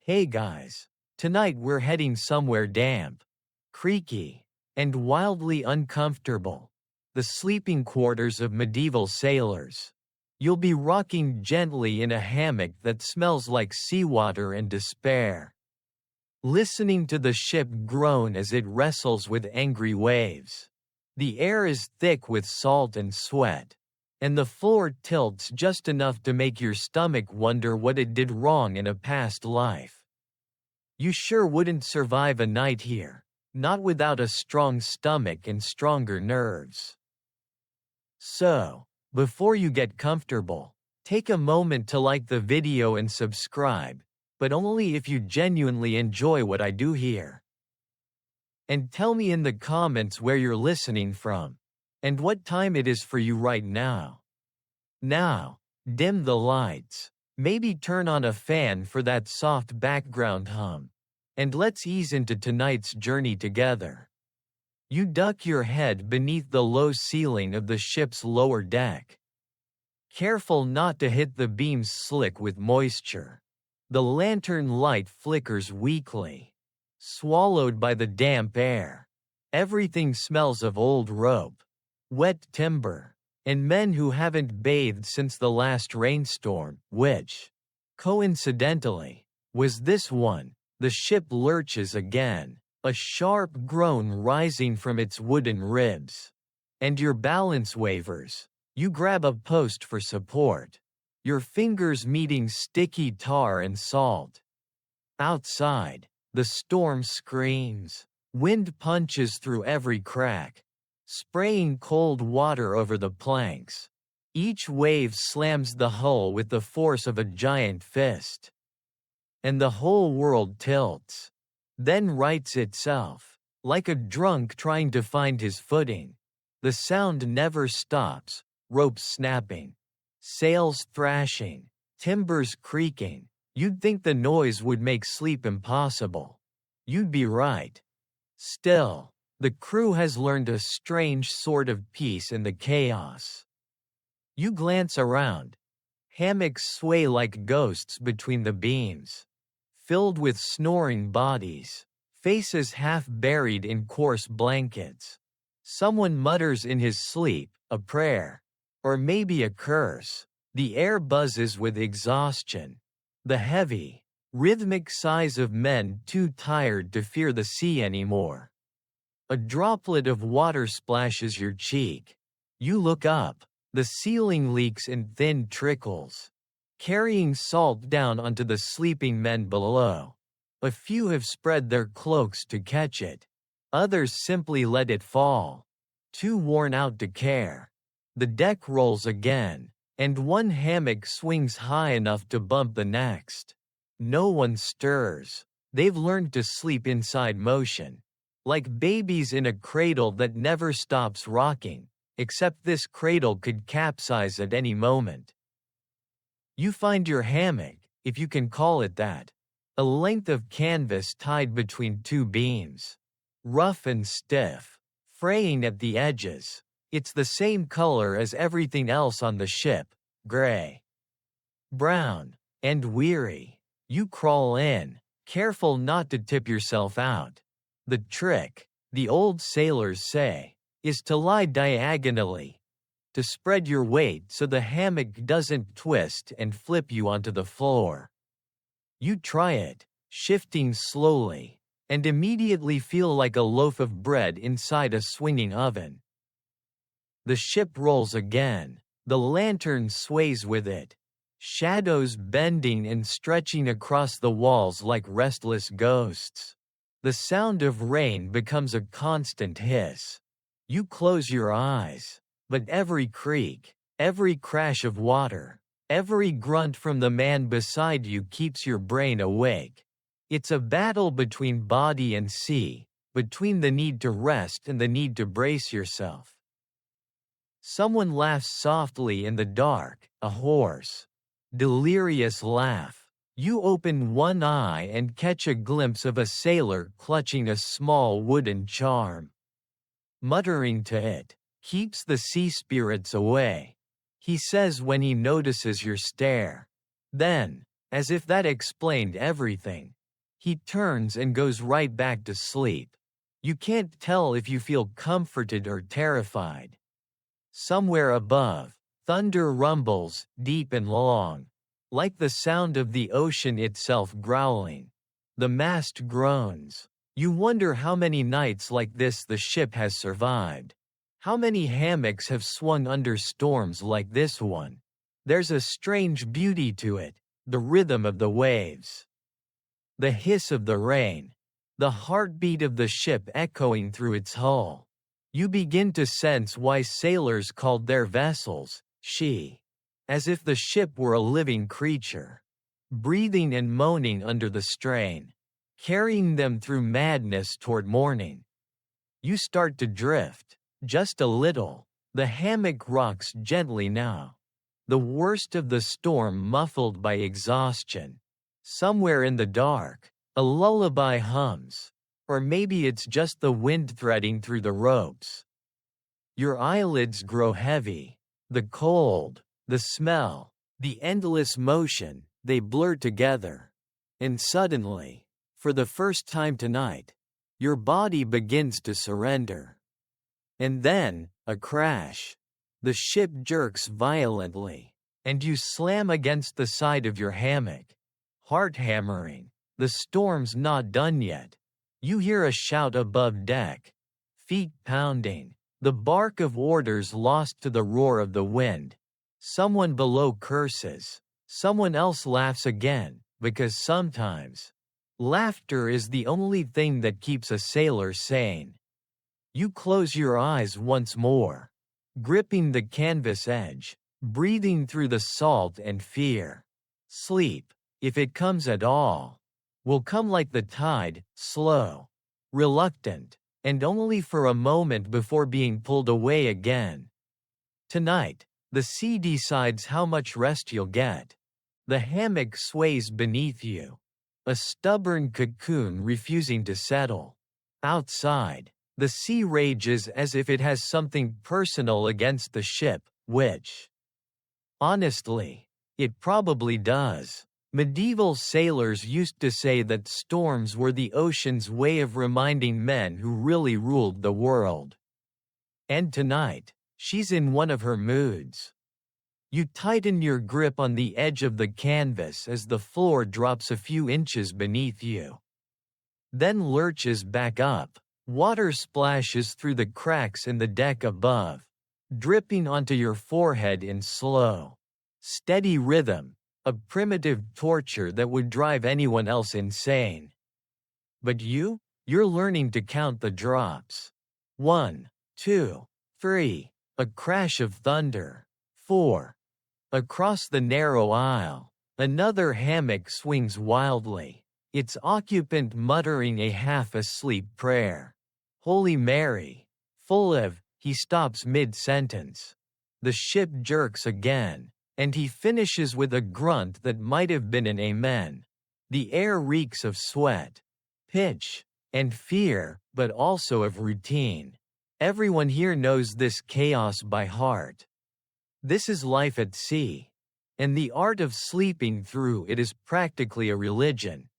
Hey guys, tonight we're heading somewhere damp, creaky, and wildly uncomfortable. The sleeping quarters of medieval sailors. You'll be rocking gently in a hammock that smells like seawater and despair. Listening to the ship groan as it wrestles with angry waves. The air is thick with salt and sweat, and the floor tilts just enough to make your stomach wonder what it did wrong in a past life. You sure wouldn't survive a night here, not without a strong stomach and stronger nerves. So, before you get comfortable, take a moment to like the video and subscribe, but only if you genuinely enjoy what I do here. And tell me in the comments where you're listening from, and what time it is for you right now. Now, dim the lights, maybe turn on a fan for that soft background hum, and let's ease into tonight's journey together. You duck your head beneath the low ceiling of the ship's lower deck. Careful not to hit the beams slick with moisture. The lantern light flickers weakly, swallowed by the damp air. Everything smells of old rope, wet timber, and men who haven't bathed since the last rainstorm, which, coincidentally, was this one. The ship lurches again, a sharp groan rising from its wooden ribs. And your balance wavers. You grab a post for support, your fingers meeting sticky tar and salt. Outside, the storm screams. Wind punches through every crack, spraying cold water over the planks. Each wave slams the hull with the force of a giant fist. And the whole world tilts, then rights itself, like a drunk trying to find his footing. The sound never stops, ropes snapping, sails thrashing, timbers creaking. You'd think the noise would make sleep impossible. You'd be right. Still, the crew has learned a strange sort of peace in the chaos. You glance around. Hammocks sway like ghosts between the beams, filled with snoring bodies, faces half buried in coarse blankets. Someone mutters in his sleep, a prayer, or maybe a curse. The air buzzes with exhaustion. The heavy, rhythmic sighs of men too tired to fear the sea anymore. A droplet of water splashes your cheek. You look up. The ceiling leaks in thin trickles, carrying salt down onto the sleeping men below. A few have spread their cloaks to catch it. Others simply let it fall, too worn out to care. The deck rolls again, and one hammock swings high enough to bump the next. No one stirs. They've learned to sleep inside motion, like babies in a cradle that never stops rocking, except this cradle could capsize at any moment. You find your hammock, if you can call it that, a length of canvas tied between two beams. Rough and stiff, fraying at the edges. It's the same color as everything else on the ship, gray, brown, and weary. You crawl in, careful not to tip yourself out. The trick, the old sailors say, is to lie diagonally, to spread your weight so the hammock doesn't twist and flip you onto the floor. You try it, shifting slowly, and immediately feel like a loaf of bread inside a swinging oven. The ship rolls again, the lantern sways with it, shadows bending and stretching across the walls like restless ghosts. The sound of rain becomes a constant hiss. You close your eyes, but every creak, every crash of water, every grunt from the man beside you keeps your brain awake. It's a battle between body and sea, between the need to rest and the need to brace yourself. Someone laughs softly in the dark, a hoarse, delirious laugh. You open one eye and catch a glimpse of a sailor clutching a small wooden charm. Muttering to it, keeps the sea spirits away. He says when he notices your stare. Then, As if that explained everything. He turns and goes right back to sleep. You can't tell if you feel comforted or terrified. Somewhere above, thunder rumbles, deep and long, like the sound of the ocean itself growling. The mast groans. You wonder how many nights like this the ship has survived. How many hammocks have swung under storms like this one? There's a strange beauty to it, the rhythm of the waves, the hiss of the rain, the heartbeat of the ship echoing through its hull. You begin to sense why sailors called their vessels she, as if the ship were a living creature, breathing and moaning under the strain, carrying them through madness toward morning. You start to drift, just a little. The hammock rocks gently now. The worst of the storm muffled by exhaustion. Somewhere in the dark, a lullaby hums. Or maybe it's just the wind threading through the ropes. Your eyelids grow heavy. The cold, the smell, the endless motion, they blur together. And suddenly, for the first time tonight, your body begins to surrender. And then, a crash. The ship jerks violently, and you slam against the side of your hammock. Heart hammering. The storm's not done yet. You hear a shout above deck. Feet pounding. The bark of orders lost to the roar of the wind. Someone below curses. Someone else laughs again, because sometimes laughter is the only thing that keeps a sailor sane. You close your eyes once more, gripping the canvas edge, breathing through the salt and fear. Sleep, if it comes at all, will come like the tide, slow, reluctant, and only for a moment before being pulled away again. Tonight, the sea decides how much rest you'll get. The hammock sways beneath you, a stubborn cocoon refusing to settle. Outside, the sea rages as if it has something personal against the ship, which, honestly, it probably does. Medieval sailors used to say that storms were the ocean's way of reminding men who really ruled the world. And tonight, she's in one of her moods. You tighten your grip on the edge of the canvas as the floor drops a few inches beneath you. Then lurches back up. Water splashes through the cracks in the deck above, dripping onto your forehead in slow, steady rhythm, a primitive torture that would drive anyone else insane. But you're learning to count the drops. 1, 2, 3, a crash of thunder. 4. Across the narrow aisle, another hammock swings wildly, its occupant muttering a half-asleep prayer. Holy Mary, full of, he stops mid-sentence. The ship jerks again, and he finishes with a grunt that might have been an amen. The air reeks of sweat, pitch, and fear, but also of routine. Everyone here knows this chaos by heart. This is life at sea, and the art of sleeping through it is practically a religion.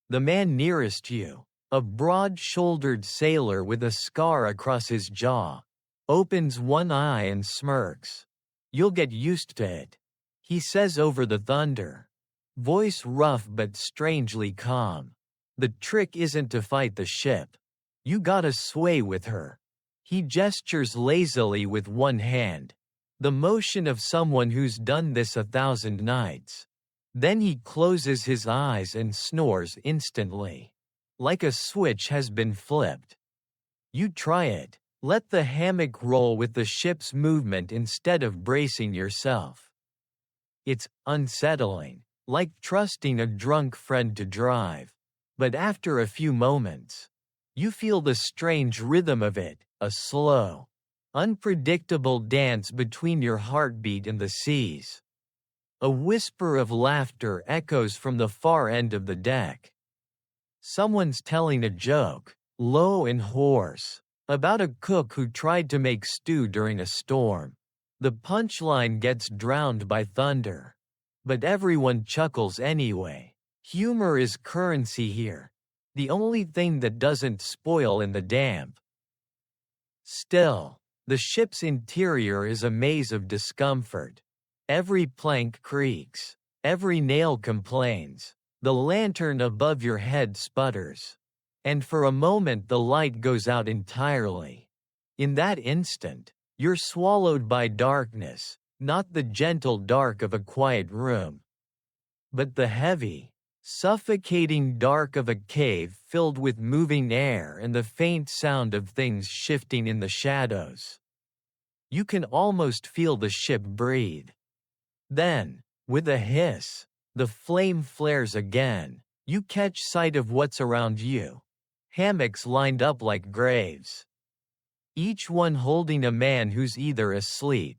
The man nearest you, a broad-shouldered sailor with a scar across his jaw, opens one eye and smirks. You'll get used to it, he says over the thunder. Voice rough but strangely calm. The trick isn't to fight the ship. You gotta sway with her. He gestures lazily with one hand, the motion of someone who's done this 1,000 nights. Then he closes his eyes and snores instantly, like a switch has been flipped. You try it. Let the hammock roll with the ship's movement instead of bracing yourself. It's unsettling, like trusting a drunk friend to drive. But after a few moments, you feel the strange rhythm of it, a slow, unpredictable dance between your heartbeat and the seas. A whisper of laughter echoes from the far end of the deck. Someone's telling a joke, low and hoarse, about a cook who tried to make stew during a storm. The punchline gets drowned by thunder. But everyone chuckles anyway. Humor is currency here. The only thing that doesn't spoil in the damp. Still, the ship's interior is a maze of discomfort. Every plank creaks. Every nail complains. The lantern above your head sputters. And for a moment the light goes out entirely. In that instant, you're swallowed by darkness, not the gentle dark of a quiet room, but the heavy, suffocating dark of a cave filled with moving air and the faint sound of things shifting in the shadows. You can almost feel the ship breathe. Then, with a hiss, the flame flares again. You catch sight of what's around you. Hammocks lined up like graves. Each one holding a man who's either asleep,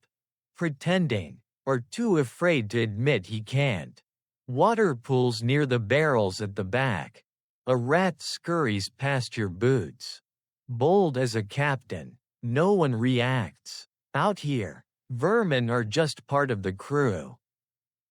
pretending, or too afraid to admit he can't. Water pools near the barrels at the back. A rat scurries past your boots. Bold as a captain, no one reacts. Out here, vermin are just part of the crew.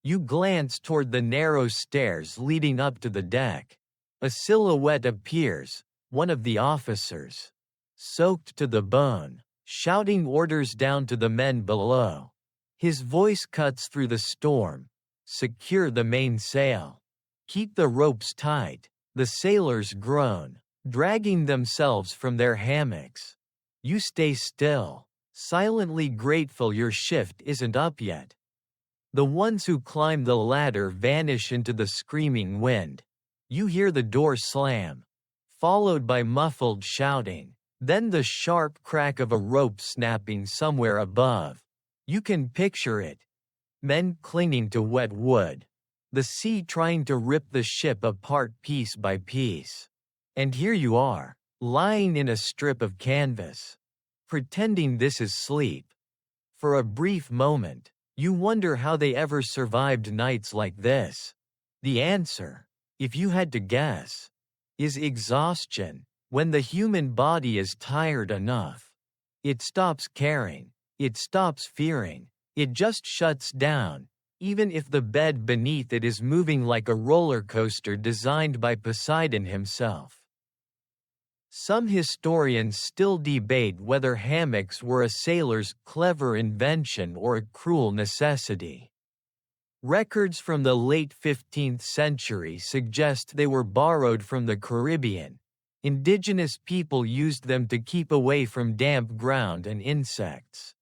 You glance toward the narrow stairs leading up to the deck. A silhouette appears, one of the officers. Soaked to the bone, shouting orders down to the men below. His voice cuts through the storm. Secure the mainsail. Keep the ropes tight. The sailors groan, dragging themselves from their hammocks. You stay still, silently grateful your shift isn't up yet. The ones who climb the ladder vanish into the screaming wind. You hear the door slam, followed by muffled shouting. Then the sharp crack of a rope snapping somewhere above. You can picture it. Men clinging to wet wood. The sea trying to rip the ship apart piece by piece. And here you are, lying in a strip of canvas. Pretending this is sleep. For a brief moment, you wonder how they ever survived nights like this. The answer, if you had to guess, is exhaustion. When the human body is tired enough, it stops caring, it stops fearing, it just shuts down, even if the bed beneath it is moving like a roller coaster designed by Poseidon himself. Some historians still debate whether hammocks were a sailor's clever invention or a cruel necessity. Records from the late 15th century suggest they were borrowed from the Caribbean. Indigenous people used them to keep away from damp ground and insects.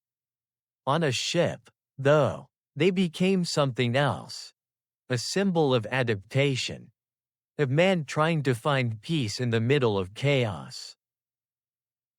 On a ship, though, they became something else. A symbol of adaptation. Of man trying to find peace in the middle of chaos.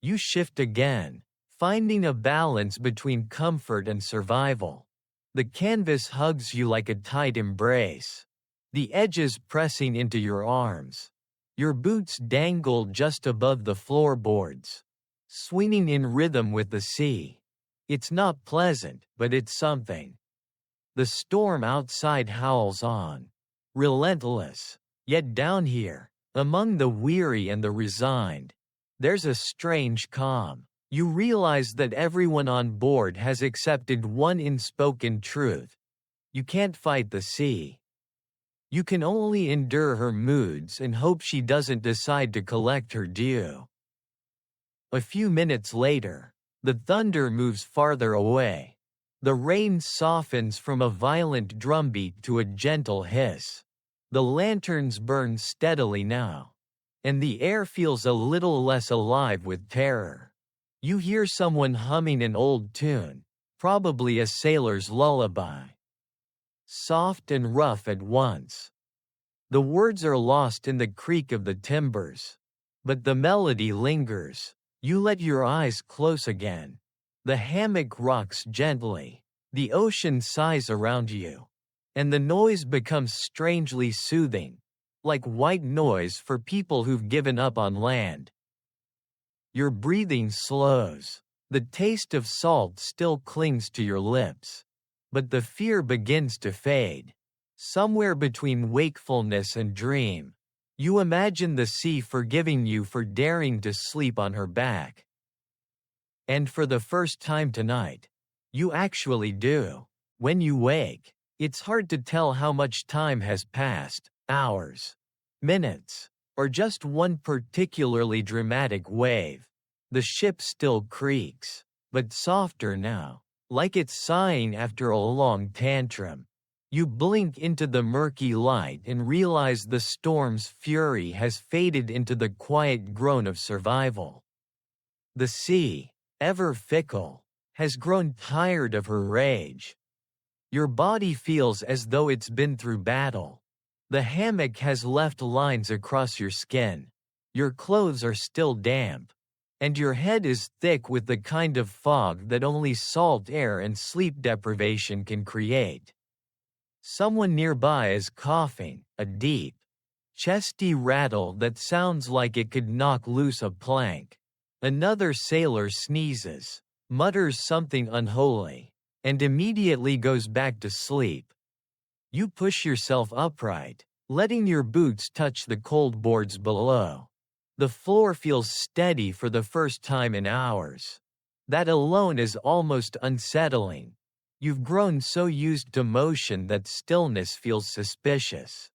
You shift again, finding a balance between comfort and survival. The canvas hugs you like a tight embrace. The edges pressing into your arms. Your boots dangle just above the floorboards, swinging in rhythm with the sea. It's not pleasant, but it's something. The storm outside howls on, relentless, yet down here, among the weary and the resigned, there's a strange calm. You realize that everyone on board has accepted one unspoken truth. You can't fight the sea. You can only endure her moods and hope she doesn't decide to collect her due. A few minutes later, the thunder moves farther away. The rain softens from a violent drumbeat to a gentle hiss. The lanterns burn steadily now, and the air feels a little less alive with terror. You hear someone humming an old tune, probably a sailor's lullaby. Soft and rough at once. The words are lost in the creak of the timbers. But the melody lingers. You let your eyes close again. The hammock rocks gently. The ocean sighs around you. And the noise becomes strangely soothing, like white noise for people who've given up on land. Your breathing slows. The taste of salt still clings to your lips. But the fear begins to fade. Somewhere between wakefulness and dream, you imagine the sea forgiving you for daring to sleep on her back. And for the first time tonight, you actually do. When you wake, It's hard to tell how much time has passed, hours, minutes, or just one particularly dramatic wave. The ship still creaks, but softer now, like it's sighing after a long tantrum. You blink into the murky light and realize the storm's fury has faded into the quiet groan of survival. The sea, ever fickle, has grown tired of her rage. Your body feels as though it's been through battle. The hammock has left lines across your skin. Your clothes are still damp. And your head is thick with the kind of fog that only salt air and sleep deprivation can create. Someone nearby is coughing, a deep, chesty rattle that sounds like it could knock loose a plank. Another sailor sneezes, mutters something unholy, and immediately goes back to sleep. You push yourself upright, letting your boots touch the cold boards below. The floor feels steady for the first time in hours. That alone is almost unsettling. You've grown so used to motion that stillness feels suspicious.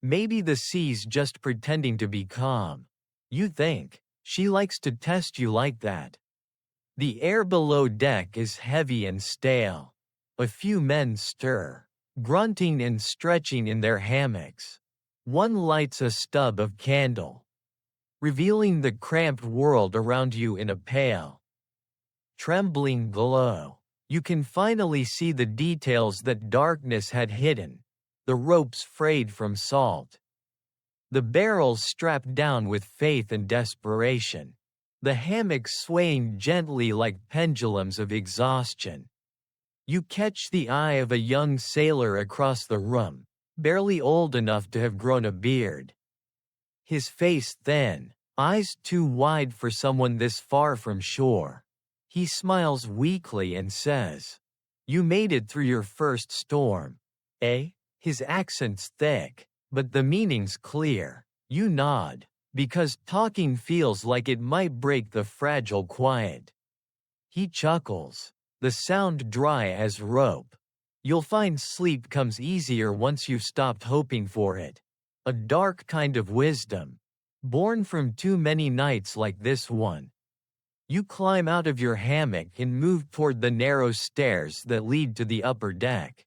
Maybe the sea's just pretending to be calm. You think. She likes to test you like that. The air below deck is heavy and stale. A few men stir, grunting and stretching in their hammocks. One lights a stub of candle, revealing the cramped world around you in a pale, trembling glow. You can finally see the details that darkness had hidden, the ropes frayed from salt, the barrels strapped down with faith and desperation, the hammocks swaying gently like pendulums of exhaustion. You catch the eye of a young sailor across the room, barely old enough to have grown a beard. His face thin, eyes too wide for someone this far from shore. He smiles weakly and says, "You made it through your first storm, eh?" His accent's thick, but the meaning's clear. You nod, because talking feels like it might break the fragile quiet. He chuckles, the sound dry as rope. You'll find sleep comes easier once you've stopped hoping for it. A dark kind of wisdom, born from too many nights like this one. You climb out of your hammock and move toward the narrow stairs that lead to the upper deck.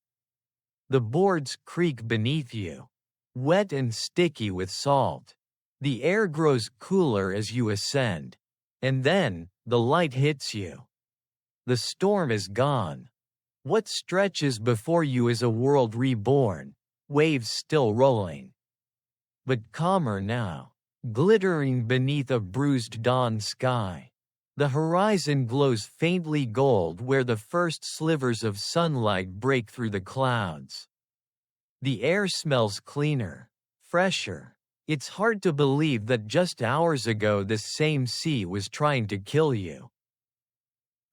The boards creak beneath you, wet and sticky with salt. The air grows cooler as you ascend. And then, the light hits you. The storm is gone. What stretches before you is a world reborn, waves still rolling, but calmer now, glittering beneath a bruised dawn sky. The horizon glows faintly gold where the first slivers of sunlight break through the clouds. The air smells cleaner, fresher. It's hard to believe that just hours ago this same sea was trying to kill you.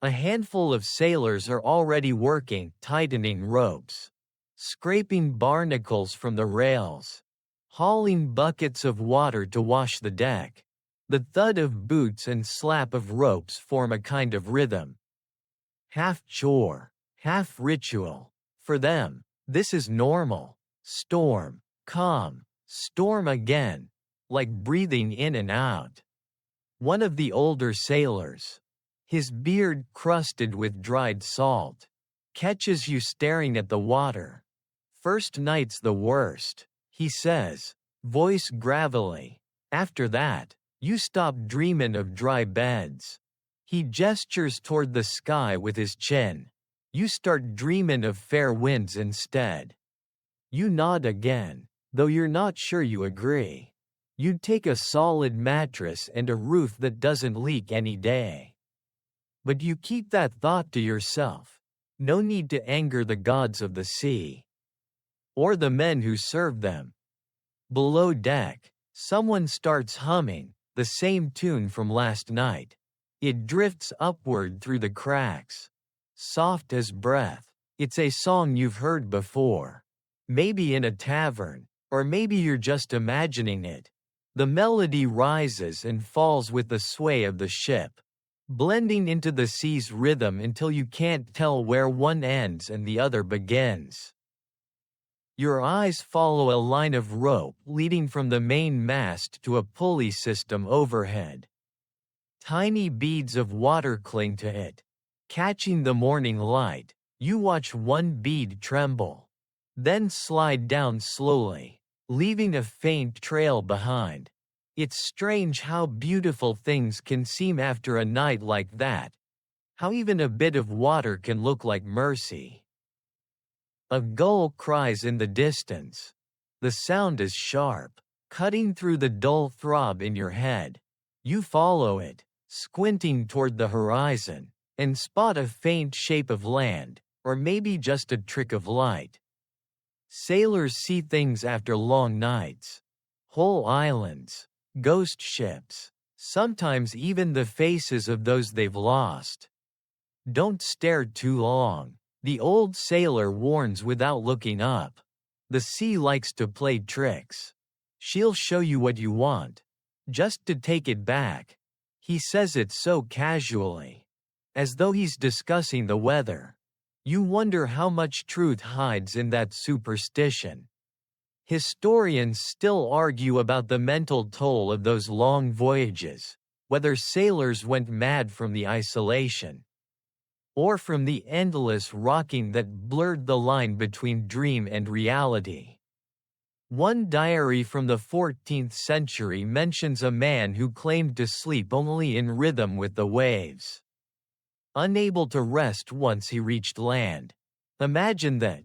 A handful of sailors are already working, tightening ropes, scraping barnacles from the rails, hauling buckets of water to wash the deck. The thud of boots and slap of ropes form a kind of rhythm. Half chore, half ritual. For them, this is normal. Storm, calm, storm again, like breathing in and out. One of the older sailors, his beard crusted with dried salt, catches you staring at the water. "First night's the worst," he says, voice gravelly. "After that, you stop dreamin' of dry beds." He gestures toward the sky with his chin. "You start dreamin' of fair winds instead." You nod again, though you're not sure you agree. You'd take a solid mattress and a roof that doesn't leak any day. But you keep that thought to yourself. No need to anger the gods of the sea. Or the men who serve them. Below deck, someone starts humming the same tune from last night. It drifts upward through the cracks, soft as breath. It's a song you've heard before. Maybe in a tavern, or maybe you're just imagining it. The melody rises and falls with the sway of the ship, blending into the sea's rhythm until you can't tell where one ends and the other begins. Your eyes follow a line of rope leading from the main mast to a pulley system overhead. Tiny beads of water cling to it. Catching the morning light, you watch one bead tremble, then slide down slowly, leaving a faint trail behind. It's strange how beautiful things can seem after a night like that, how even a bit of water can look like mercy. A gull cries in the distance. The sound is sharp, cutting through the dull throb in your head. You follow it, squinting toward the horizon, and spot a faint shape of land, or maybe just a trick of light. Sailors see things after long nights. Whole islands, ghost ships, sometimes even the faces of those they've lost. Don't stare too long, the old sailor warns without looking up. The sea likes to play tricks. She'll show you what you want, just to take it back. He says it so casually, as though he's discussing the weather. You wonder how much truth hides in that superstition. Historians still argue about the mental toll of those long voyages, whether sailors went mad from the isolation, or from the endless rocking that blurred the line between dream and reality. One diary from the 14th century mentions a man who claimed to sleep only in rhythm with the waves, unable to rest once he reached land. Imagine that.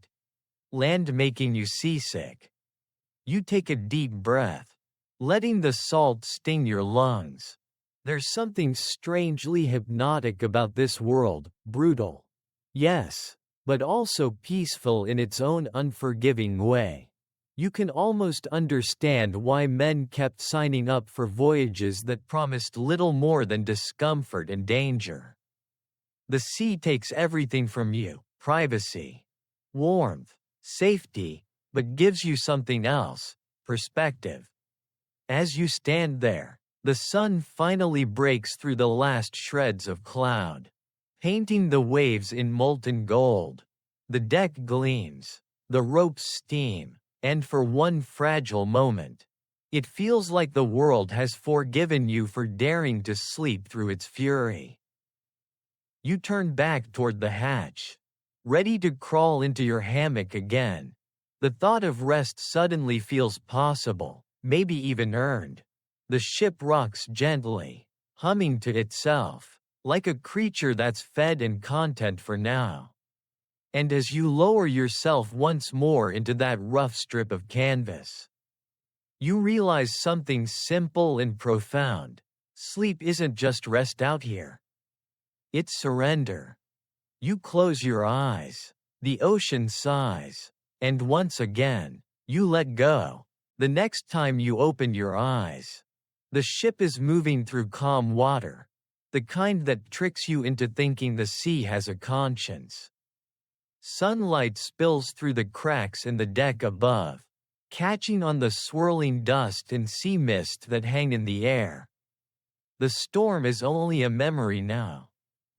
Land making you seasick. You take a deep breath, letting the salt sting your lungs. There's something strangely hypnotic about this world, brutal. Yes, but also peaceful in its own unforgiving way. You can almost understand why men kept signing up for voyages that promised little more than discomfort and danger. The sea takes everything from you: privacy, warmth, safety, but gives you something else: perspective. As you stand there, the sun finally breaks through the last shreds of cloud, painting the waves in molten gold. The deck gleams, the ropes steam, and for one fragile moment, it feels like the world has forgiven you for daring to sleep through its fury. You turn back toward the hatch, ready to crawl into your hammock again. The thought of rest suddenly feels possible, maybe even earned. The ship rocks gently, humming to itself, like a creature that's fed and content for now. And as you lower yourself once more into that rough strip of canvas, you realize something simple and profound. Sleep isn't just rest out here. It's surrender. You close your eyes, the ocean sighs, and once again, you let go. The next time you open your eyes, the ship is moving through calm water, the kind that tricks you into thinking the sea has a conscience. Sunlight spills through the cracks in the deck above, catching on the swirling dust and sea mist that hang in the air. The storm is only a memory now,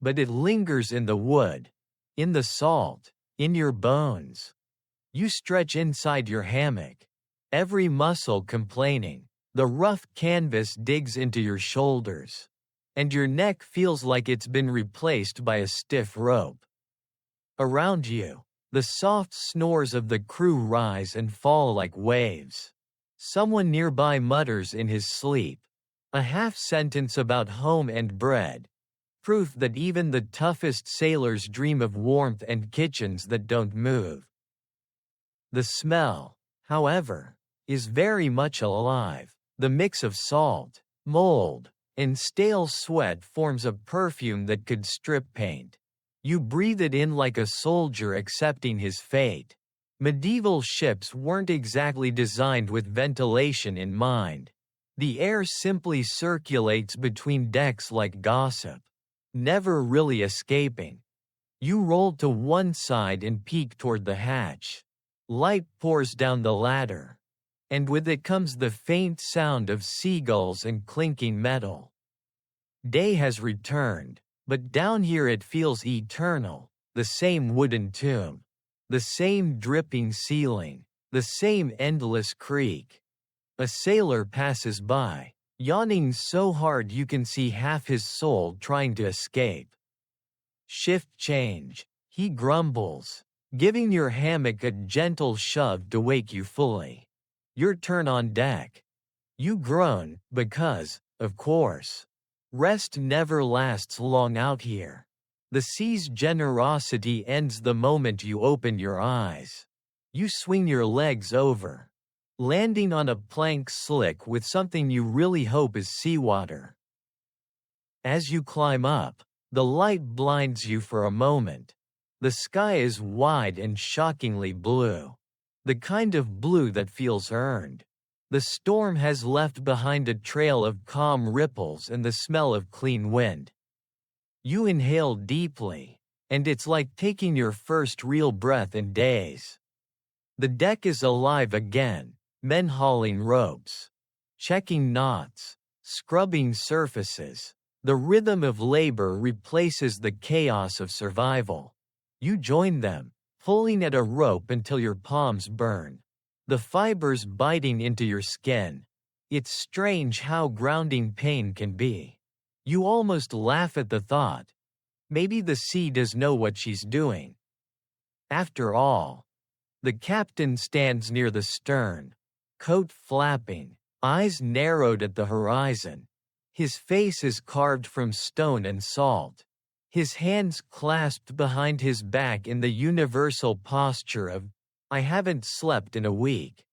but it lingers in the wood, in the salt, in your bones. You stretch inside your hammock, every muscle complaining. The rough canvas digs into your shoulders, and your neck feels like it's been replaced by a stiff rope. Around you, the soft snores of the crew rise and fall like waves. Someone nearby mutters in his sleep, a half-sentence about home and bread, proof that even the toughest sailors dream of warmth and kitchens that don't move. The smell, however, is very much alive. The mix of salt, mold, and stale sweat forms a perfume that could strip paint. You breathe it in like a soldier accepting his fate. Medieval ships weren't exactly designed with ventilation in mind. The air simply circulates between decks like gossip, never really escaping. You roll to one side and peek toward the hatch. Light pours down the ladder, and with it comes the faint sound of seagulls and clinking metal. Day has returned, but down here it feels eternal, the same wooden tomb, the same dripping ceiling, The same endless creak. A sailor passes by, yawning so hard you can see half his soul trying to escape. Shift change, he grumbles, giving your hammock a gentle shove to wake you fully. Your turn on deck. You groan, because, of course, rest never lasts long out here. The sea's generosity ends the moment you open your eyes. You swing your legs over, landing on a plank slick with something you really hope is seawater. As you climb up, the light blinds you for a moment. The sky is wide and shockingly blue. The kind of blue that feels earned. The storm has left behind a trail of calm ripples and the smell of clean wind. You inhale deeply, and it's like taking your first real breath in days. The deck is alive again, men hauling ropes, checking knots, scrubbing surfaces. The rhythm of labor replaces the chaos of survival. You join them, pulling at a rope until your palms burn, the fibers biting into your skin. It's strange how grounding pain can be. You almost laugh at the thought. Maybe the sea does know what she's doing. After all, the captain stands near the stern, coat flapping, eyes narrowed at the horizon. His face is carved from stone and salt. His hands clasped behind his back in the universal posture of, I haven't slept in a week.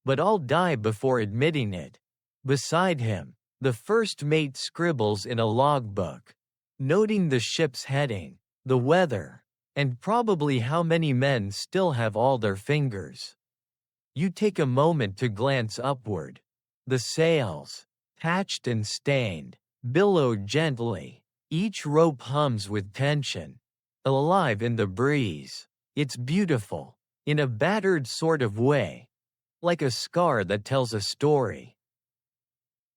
But I'll die before admitting it. Beside him, the first mate scribbles in a logbook, noting the ship's heading, the weather, and probably how many men still have all their fingers. You take a moment to glance upward. The sails, patched and stained, billow gently. Each rope hums with tension, alive in the breeze. It's beautiful, in a battered sort of way, like a scar that tells a story.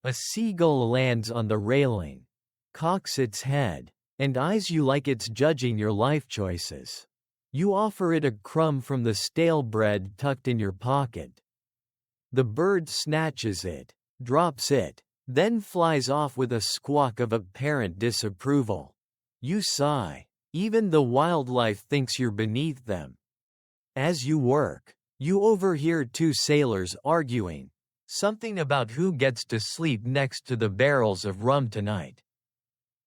A seagull lands on the railing, cocks its head, and eyes you like it's judging your life choices. You offer it a crumb from the stale bread tucked in your pocket. The bird snatches it, drops it, then flies off with a squawk of apparent disapproval. You sigh. Even the wildlife thinks you're beneath them. As you work, you overhear two sailors arguing, something about who gets to sleep next to the barrels of rum tonight.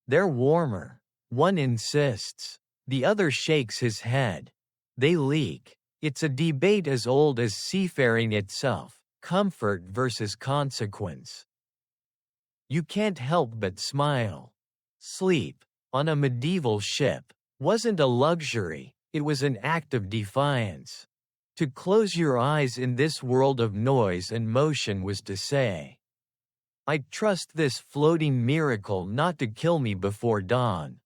They're warmer, one insists, the other shakes his head. They leak. It's a debate as old as seafaring itself, comfort versus consequence. You can't help but smile. Sleep, on a medieval ship, wasn't a luxury, it was an act of defiance. To close your eyes in this world of noise and motion was to say, I trust this floating miracle not to kill me before dawn.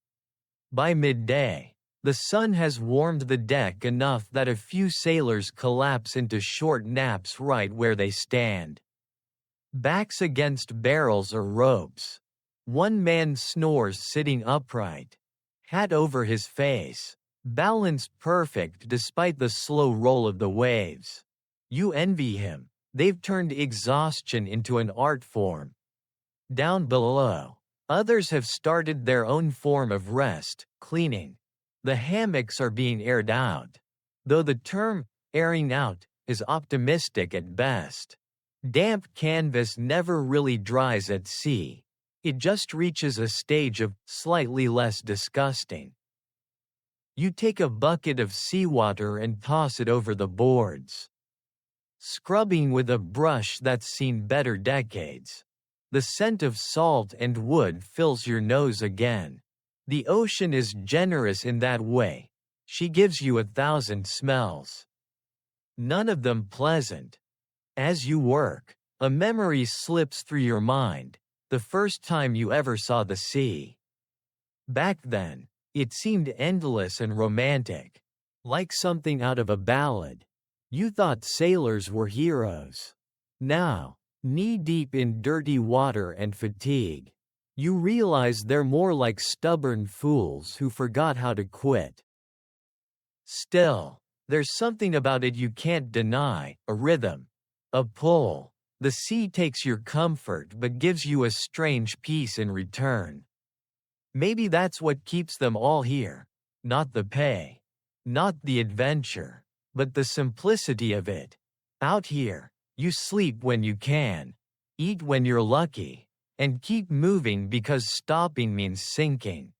By midday, the sun has warmed the deck enough that a few sailors collapse into short naps right where they stand. Backs against barrels or ropes. One man snores sitting upright, hat over his face, balance perfect despite the slow roll of the waves. You envy him. They've turned exhaustion into an art form. Down below, others have started their own form of rest, cleaning. The hammocks are being aired out, though the term airing out is optimistic at best. Damp canvas never really dries at sea. It just reaches a stage of slightly less disgusting. You take a bucket of seawater and toss it over the boards, scrubbing with a brush that's seen better decades. The scent of salt and wood fills your nose again. The ocean is generous in that way. She gives you 1,000 smells. None of them pleasant. As you work, a memory slips through your mind, the first time you ever saw the sea. Back then, it seemed endless and romantic, like something out of a ballad. You thought sailors were heroes. Now, knee-deep in dirty water and fatigue, you realize they're more like stubborn fools who forgot how to quit. Still, There's something about it you can't deny, a rhythm, a pull. The sea takes your comfort but gives you a strange peace in return. Maybe that's what keeps them all here. Not the pay, not the adventure, but the simplicity of it. Out here, you sleep when you can, eat when you're lucky, and keep moving because stopping means sinking.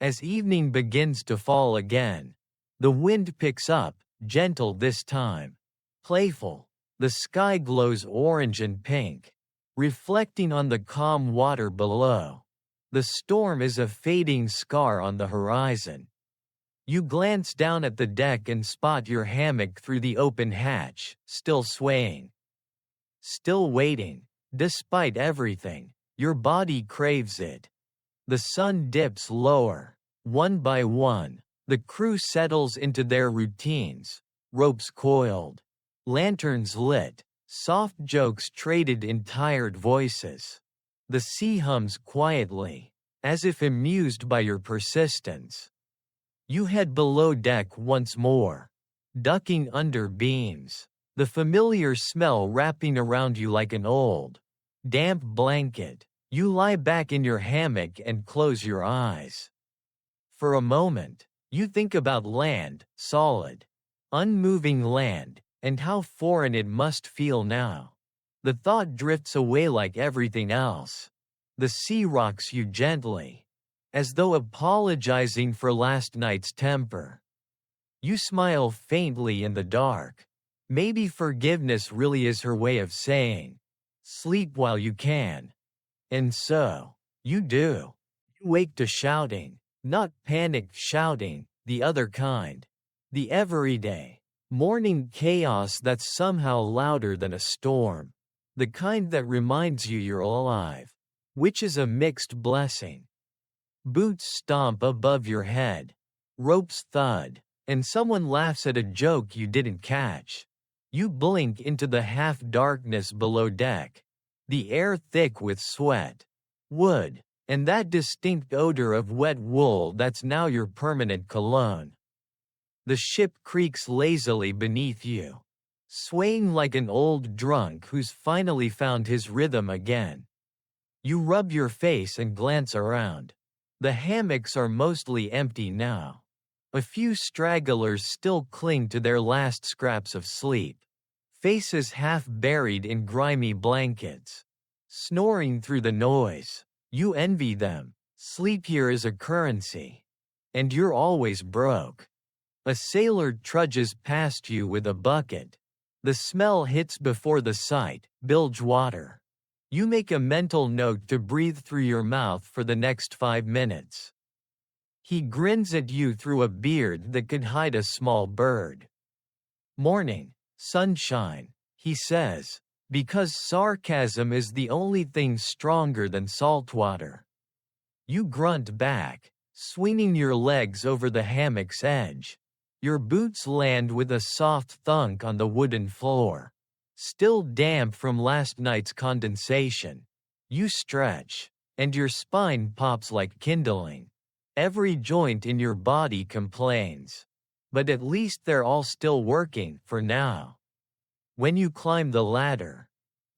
As evening begins to fall again, the wind picks up, gentle this time. Playful, the sky glows orange and pink, reflecting on the calm water below. The storm is a fading scar on the horizon. You glance down at the deck and spot your hammock through the open hatch, still swaying. Still waiting, despite everything, your body craves it. The sun dips lower. One by one, the crew settles into their routines, ropes coiled, lanterns lit, soft jokes traded in tired voices. The sea hums quietly, as if amused by your persistence. You head below deck once more, ducking under beams, the familiar smell wrapping around you like an old, damp blanket. You lie back in your hammock and close your eyes. For a moment, you think about land, solid, unmoving land, and how foreign it must feel now. The thought drifts away like everything else. The sea rocks you gently, as though apologizing for last night's temper. You smile faintly in the dark. Maybe forgiveness really is her way of saying, sleep while you can. And so, you do. You wake to shouting, not panicked shouting, the other kind. The everyday, morning chaos that's somehow louder than a storm. The kind that reminds you you're alive. Which is a mixed blessing. Boots stomp above your head. Ropes thud, and someone laughs at a joke you didn't catch. You blink into the half-darkness below deck. The air thick with sweat, wood, and that distinct odor of wet wool that's now your permanent cologne. The ship creaks lazily beneath you, swaying like an old drunk who's finally found his rhythm again. You rub your face and glance around. The hammocks are mostly empty now. A few stragglers still cling to their last scraps of sleep, faces half buried in grimy blankets. Snoring through the noise. You envy them. Sleep here is a currency. And you're always broke. A sailor trudges past you with a bucket. The smell hits before the sight, bilge water. You make a mental note to breathe through your mouth for the next 5 minutes. He grins at you through a beard that could hide a small bird. Morning, sunshine, he says, because sarcasm is the only thing stronger than saltwater. You grunt back, swinging your legs over the hammock's edge. Your boots land with a soft thunk on the wooden floor. Still damp from last night's condensation. You stretch, and your spine pops like kindling. Every joint in your body complains. But at least they're all still working, for now. When you climb the ladder,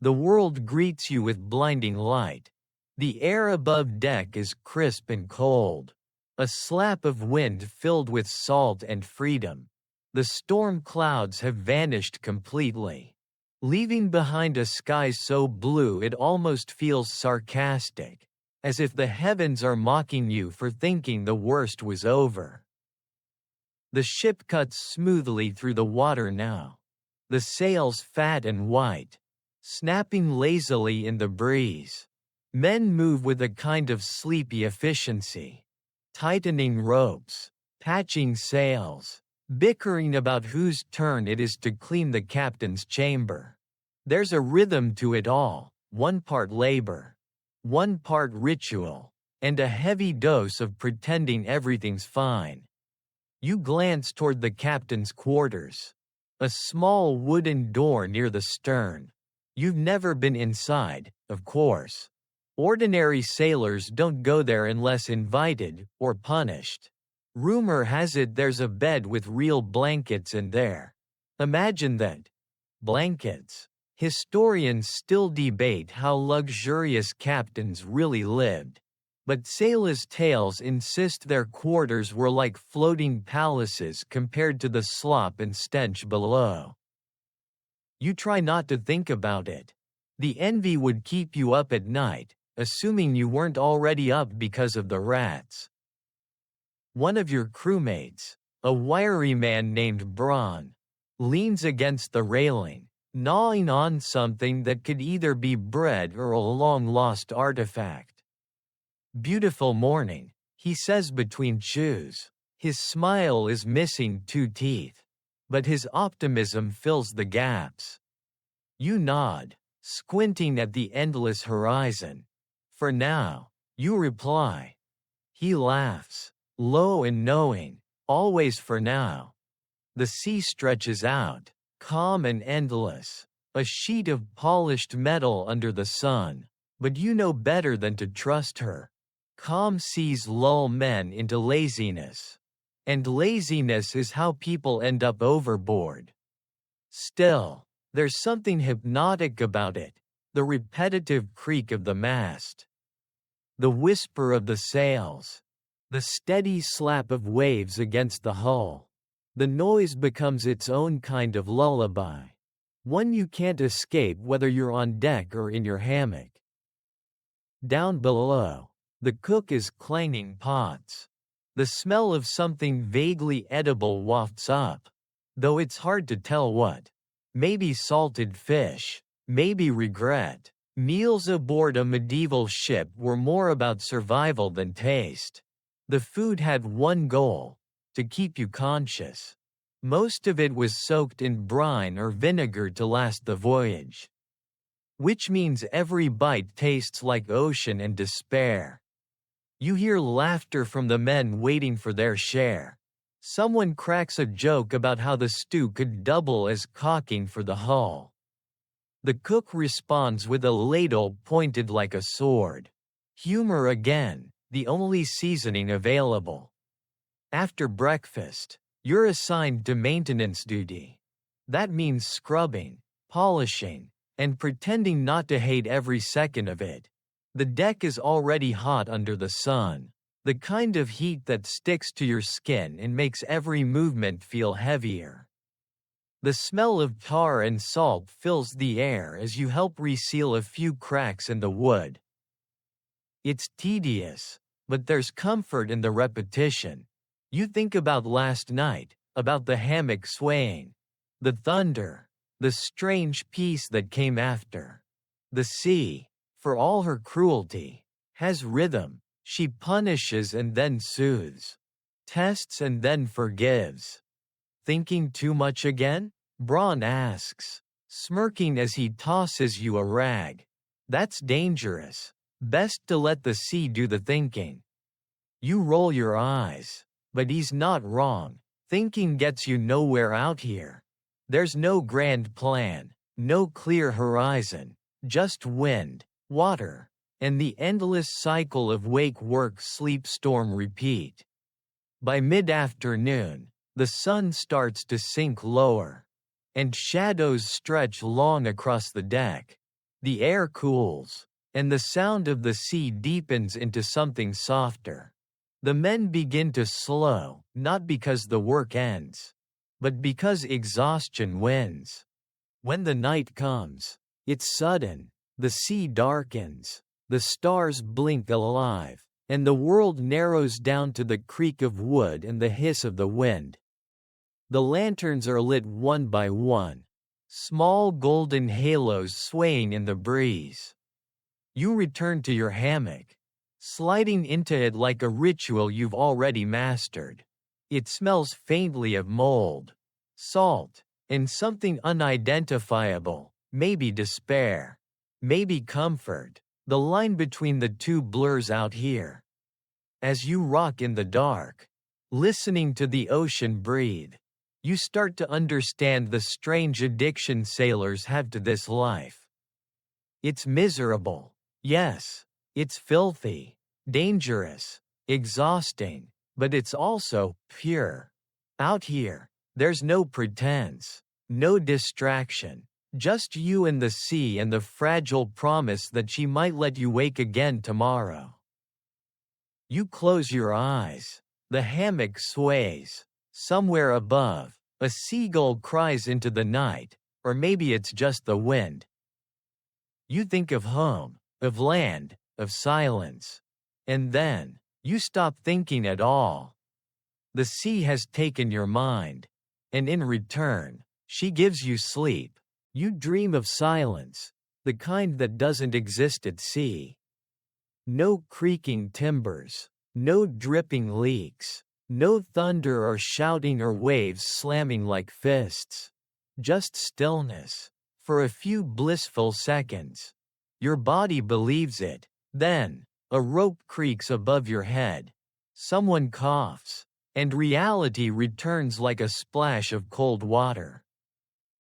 the world greets you with blinding light. The air above deck is crisp and cold. A slap of wind filled with salt and freedom. The storm clouds have vanished completely, leaving behind a sky so blue it almost feels sarcastic, as if the heavens are mocking you for thinking the worst was over. The ship cuts smoothly through the water now. The sails fat and white, snapping lazily in the breeze. Men move with a kind of sleepy efficiency, tightening ropes, patching sails, bickering about whose turn it is to clean the captain's chamber. There's a rhythm to it all, one part labor, one part ritual, and a heavy dose of pretending everything's fine. You glance toward the captain's quarters. A small wooden door near the stern. You've never been inside, of course. Ordinary sailors don't go there unless invited or punished. Rumor has it there's a bed with real blankets in there. Imagine that. Blankets. Historians still debate how luxurious captains really lived. But sailors' tales insist their quarters were like floating palaces compared to the slop and stench below. You try not to think about it. The envy would keep you up at night, assuming you weren't already up because of the rats. One of your crewmates, a wiry man named Braun, leans against the railing, gnawing on something that could either be bread or a long-lost artifact. "Beautiful morning," he says between chews. His smile is missing 2 teeth. But his optimism fills the gaps. You nod, squinting at the endless horizon. "For now," you reply. He laughs, low and knowing, "Always for now." The sea stretches out, calm and endless, a sheet of polished metal under the sun, but you know better than to trust her. Calm seas lull men into laziness. And laziness is how people end up overboard. Still, there's something hypnotic about it, the repetitive creak of the mast, the whisper of the sails, the steady slap of waves against the hull. The noise becomes its own kind of lullaby, one you can't escape whether you're on deck or in your hammock. Down below, the cook is clanging pots. The smell of something vaguely edible wafts up, though it's hard to tell what. Maybe salted fish, maybe regret. Meals aboard a medieval ship were more about survival than taste. The food had one goal: to keep you conscious. Most of it was soaked in brine or vinegar to last the voyage. Which means every bite tastes like ocean and despair. You hear laughter from the men waiting for their share. Someone cracks a joke about how the stew could double as caulking for the hull. The cook responds with a ladle pointed like a sword. Humor again, the only seasoning available. After breakfast, you're assigned to maintenance duty. That means scrubbing, polishing, and pretending not to hate every second of it. The deck is already hot under the sun, the kind of heat that sticks to your skin and makes every movement feel heavier. The smell of tar and salt fills the air as you help reseal a few cracks in the wood. It's tedious, but there's comfort in the repetition. You think about last night, about the hammock swaying, the thunder, the strange peace that came after. The sea, for all her cruelty, has rhythm. She punishes and then soothes, tests and then forgives. Thinking too much again? Braun asks, smirking as he tosses you a rag. That's dangerous. Best to let the sea do the thinking. You roll your eyes, but he's not wrong. Thinking gets you nowhere out here. There's no grand plan, no clear horizon, just wind, water, and the endless cycle of wake, work, sleep, storm, repeat. By mid-afternoon, the sun starts to sink lower, and shadows stretch long across the deck. The air cools, and the sound of the sea deepens into something softer. The men begin to slow, not because the work ends, but because exhaustion wins. When the night comes, it's sudden. The sea darkens, the stars blink alive, and the world narrows down to the creak of wood and the hiss of the wind. The lanterns are lit one by one, small golden halos swaying in the breeze. You return to your hammock, sliding into it like a ritual you've already mastered. It smells faintly of mold, salt, and something unidentifiable, maybe despair. Maybe comfort. The line between the two blurs out here. As you rock in the dark, listening to the ocean breathe, you start to understand the strange addiction sailors have to this life. It's miserable. Yes, it's filthy, dangerous, exhausting, But it's also pure. Out here, there's no pretense, no distraction, just you and the sea and the fragile promise that she might let you wake again tomorrow. You close your eyes. The hammock sways. Somewhere above, a seagull cries into the night, or maybe it's just the wind. You think of home, of land, of silence. And then, you stop thinking at all. The sea has taken your mind. And in return, she gives you sleep. You dream of silence, the kind that doesn't exist at sea. No creaking timbers, no dripping leaks, no thunder or shouting or waves slamming like fists. Just stillness. For a few blissful seconds. Your body believes it. Then, a rope creaks above your head. Someone coughs. And reality returns like a splash of cold water.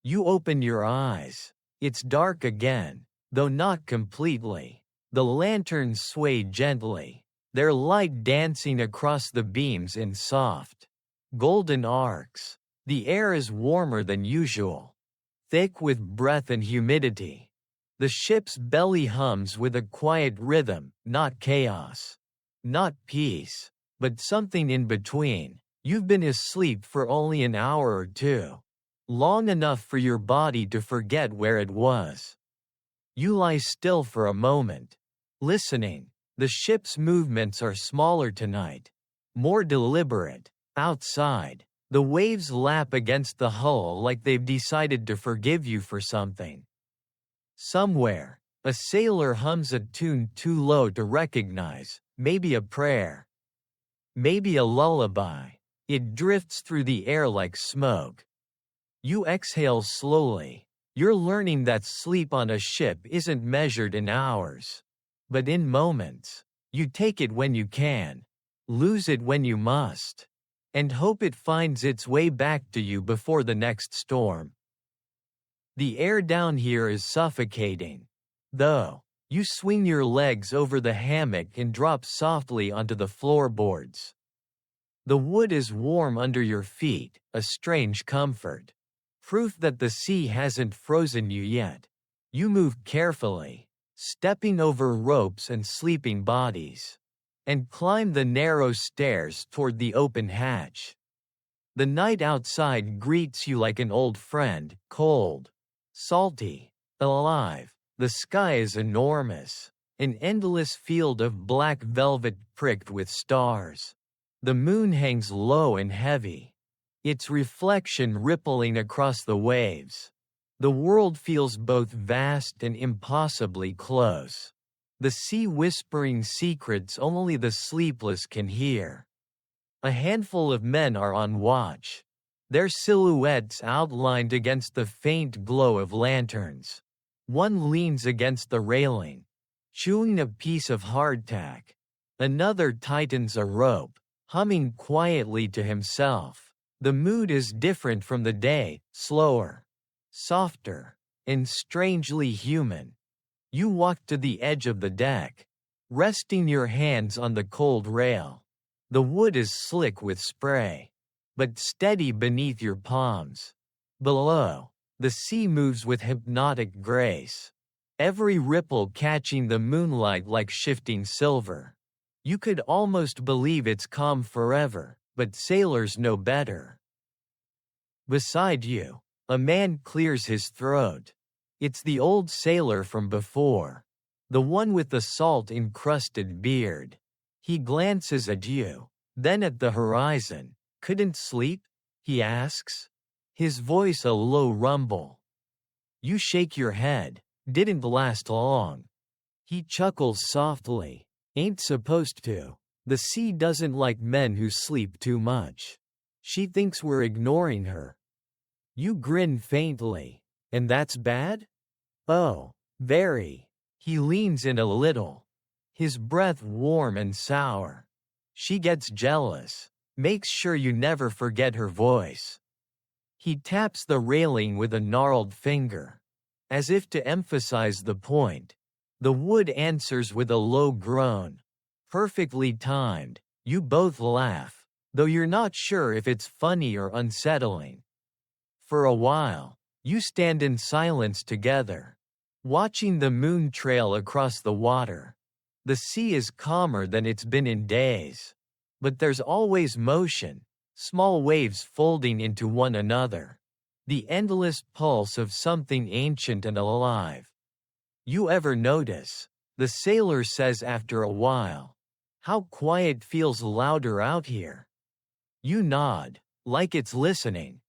You open your eyes. It's dark again, though not completely. The lanterns sway gently, their light dancing across the beams in soft, golden arcs. The air is warmer than usual, thick with breath and humidity. The ship's belly hums with a quiet rhythm, not chaos, not peace, but something in between. You've been asleep for only an hour or two, long enough for your body to forget where it was. You lie still for a moment, listening. The ship's movements are smaller tonight, more deliberate. Outside, the waves lap against the hull like they've decided to forgive you for something. Somewhere, a sailor hums a tune too low to recognize, maybe a prayer. Maybe a lullaby. It drifts through the air like smoke. You exhale slowly. You're learning that sleep on a ship isn't measured in hours, but in moments. You take it when you can, lose it when you must, and hope it finds its way back to you before the next storm. The air down here is suffocating. Though, you swing your legs over the hammock and drop softly onto the floorboards. The wood is warm under your feet, a strange comfort. Proof that the sea hasn't frozen you yet. You move carefully, stepping over ropes and sleeping bodies, and climb the narrow stairs toward the open hatch. The night outside greets you like an old friend, cold, salty, alive. The sky is enormous, an endless field of black velvet pricked with stars. The moon hangs low and heavy, its reflection rippling across the waves. The world feels both vast and impossibly close. The sea whispering secrets only the sleepless can hear. A handful of men are on watch, their silhouettes outlined against the faint glow of lanterns. One leans against the railing, chewing a piece of hardtack. Another tightens a rope, humming quietly to himself. The mood is different from the day, slower, softer, and strangely human. You walk to the edge of the deck, resting your hands on the cold rail. The wood is slick with spray, but steady beneath your palms. Below, the sea moves with hypnotic grace, every ripple catching the moonlight like shifting silver. You could almost believe it's calm forever, but sailors know better. Beside you, a man clears his throat. It's the old sailor from before, the one with the salt-encrusted beard. He glances at you, then at the horizon. Couldn't sleep? He asks, his voice a low rumble. You shake your head. Didn't last long. He chuckles softly. Ain't supposed to. The sea doesn't like men who sleep too much. She thinks we're ignoring her. You grin faintly. And that's bad? Oh, very. He leans in a little, his breath warm and sour. She gets jealous, makes sure you never forget her voice. He taps the railing with a gnarled finger, as if to emphasize the point. The wood answers with a low groan. Perfectly timed. You both laugh. though you're not sure if it's funny or unsettling. For a while, you stand in silence together, watching the moon trail across the water. The sea is calmer than it's been in days. But there's always motion, small waves folding into one another. The endless pulse of something ancient and alive. You ever notice, the sailor says after a while, how quiet feels louder out here? You nod, like it's listening.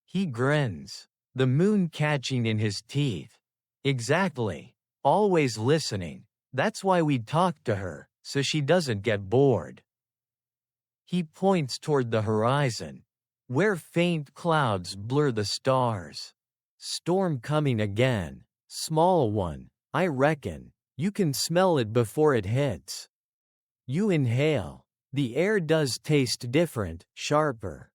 He grins, the moon catching in his teeth. Exactly, always listening. That's why we talk to her, so she doesn't get bored. He points toward the horizon, where faint clouds blur the stars. Storm coming again, small one, I reckon. You can smell it before it hits. You inhale. The air does taste different, sharper,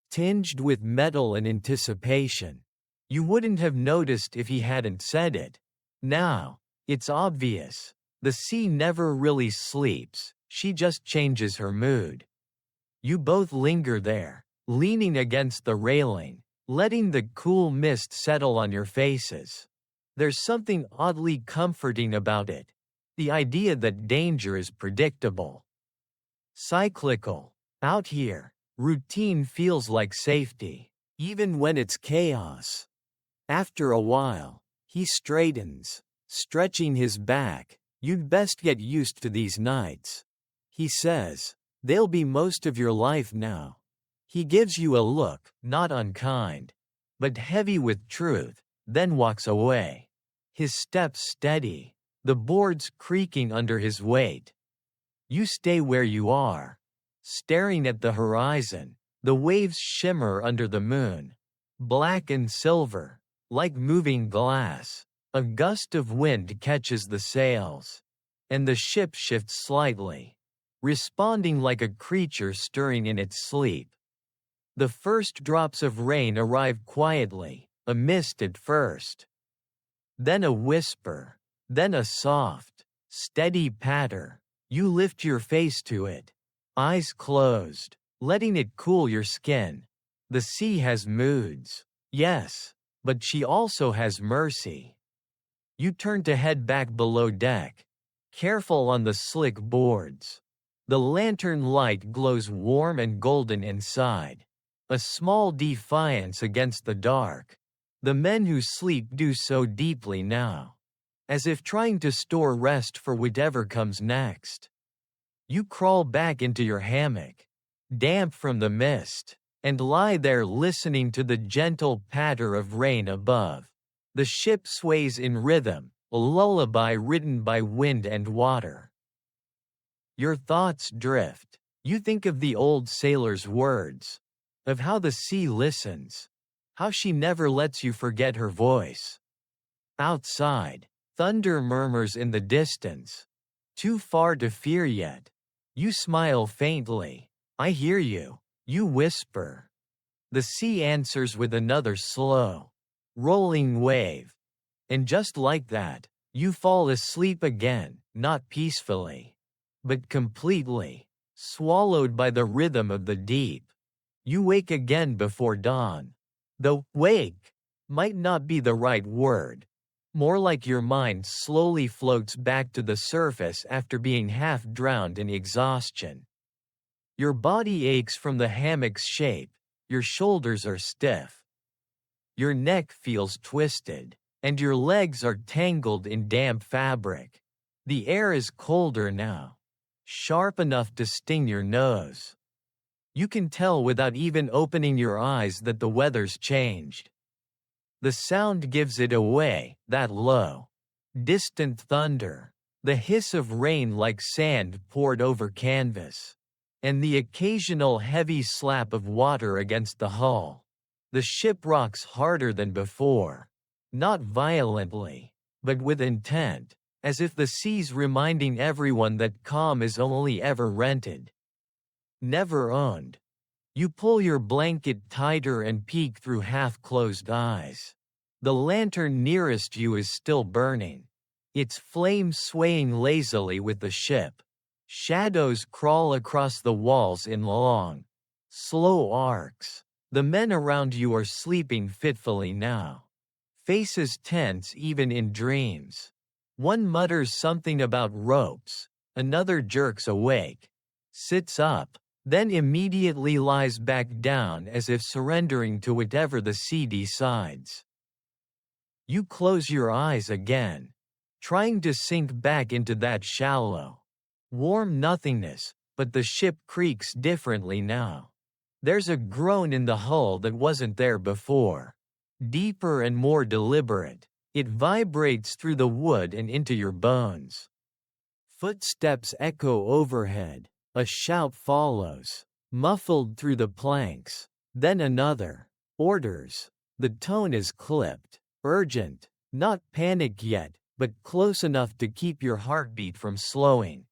tinged with metal and anticipation. You wouldn't have noticed if he hadn't said it. Now, it's obvious. The sea never really sleeps, she just changes her mood. You both linger there, leaning against the railing, letting the cool mist settle on your faces. There's something oddly comforting about it. The idea that danger is predictable. Cyclical. Out here, routine feels like safety, even when it's chaos. After a while, he straightens, stretching his back. You'd best get used to these nights. He says, they'll be most of your life now. He gives you a look, not unkind, but heavy with truth, then walks away. His steps steady, the boards creaking under his weight. You stay where you are, staring at the horizon. The waves shimmer under the moon, black and silver, like moving glass. A gust of wind catches the sails, and the ship shifts slightly, responding like a creature stirring in its sleep. The first drops of rain arrive quietly, a mist at first. Then a whisper, then a soft, steady patter. You lift your face to it, eyes closed, letting it cool your skin. The sea has moods, yes, but she also has mercy. You turn to head back below deck, careful on the slick boards. The lantern light glows warm and golden inside, a small defiance against the dark. The men who sleep do so deeply now, as if trying to store rest for whatever comes next. You crawl back into your hammock, damp from the mist, and lie there listening to the gentle patter of rain above. The ship sways in rhythm, a lullaby written by wind and water. Your thoughts drift. You think of the old sailor's words, of how the sea listens, how she never lets you forget her voice. Outside, thunder murmurs in the distance, too far to fear yet. You smile faintly. I hear you, you whisper. The sea answers with another slow, rolling wave. And just like that, you fall asleep again, not peacefully, but completely, swallowed by the rhythm of the deep. You wake again before dawn. Though wake might not be the right word. More like your mind slowly floats back to the surface after being half drowned in exhaustion. Your body aches from the hammock's shape, your shoulders are stiff. Your neck feels twisted, and your legs are tangled in damp fabric. The air is colder now, sharp enough to sting your nose. You can tell without even opening your eyes that the weather's changed. The sound gives it away, that low, distant thunder, the hiss of rain like sand poured over canvas, and the occasional heavy slap of water against the hull. The ship rocks harder than before, not violently, but with intent, as if the sea's reminding everyone that calm is only ever rented, never owned. You pull your blanket tighter and peek through half-closed eyes. The lantern nearest you is still burning, its flame swaying lazily with the ship. Shadows crawl across the walls in long, Slow arcs. The men around you are sleeping fitfully now. Faces tense even in dreams. One mutters something about ropes, another jerks awake, sits up, then immediately lies back down as if surrendering to whatever the sea decides. You close your eyes again, trying to sink back into that shallow, warm nothingness, but the ship creaks differently now. There's a groan in the hull that wasn't there before. Deeper and more deliberate. It vibrates through the wood and into your bones. Footsteps echo overhead. A shout follows, muffled through the planks. Then another. Orders. The tone is clipped. Urgent. Not panic yet, but close enough to keep your heartbeat from slowing.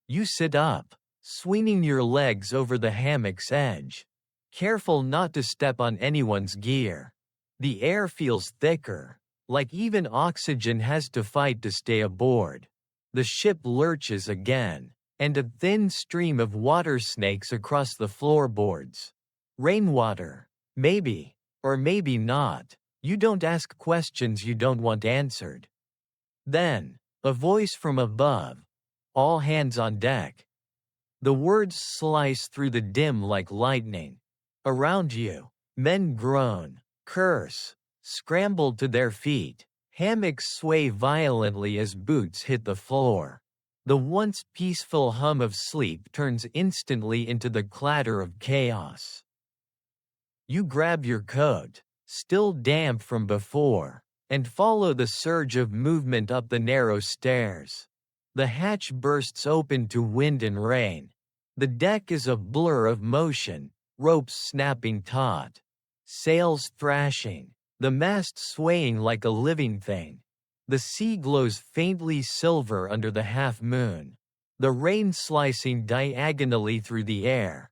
You sit up, swinging your legs over the hammock's edge, careful not to step on anyone's gear. The air feels thicker, like even oxygen has to fight to stay aboard. The ship lurches again, and a thin stream of water snakes across the floorboards. Rainwater. Maybe, or maybe not. You don't ask questions you don't want answered. Then, a voice from above. All hands on deck. The words slice through the dim like lightning. Around you, men groan, curse, scramble to their feet. Hammocks sway violently as boots hit the floor. The once peaceful hum of sleep turns instantly into the clatter of chaos. You grab your coat, still damp from before, and follow the surge of movement up the narrow stairs. The hatch bursts open to wind and rain. The deck is a blur of motion, ropes snapping taut, sails thrashing, the mast swaying like a living thing. The sea glows faintly silver under the half-moon, the rain slicing diagonally through the air.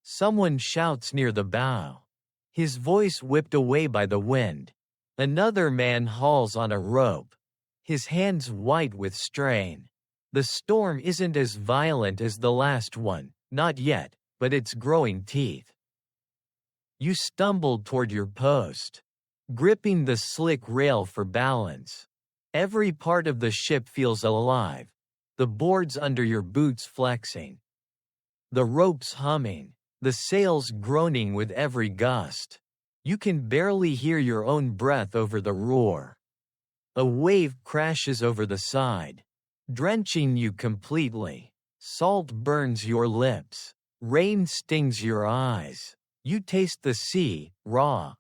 Someone shouts near the bow, his voice whipped away by the wind. Another man hauls on a rope, his hands white with strain. The storm isn't as violent as the last one, not yet, but it's growing teeth. You stumble toward your post, gripping the slick rail for balance. Every part of the ship feels alive, the boards under your boots flexing, the ropes humming, the sails groaning with every gust. You can barely hear your own breath over the roar. A wave crashes over the side, drenching you completely. Salt burns your lips. Rain stings your eyes. You taste the sea, raw,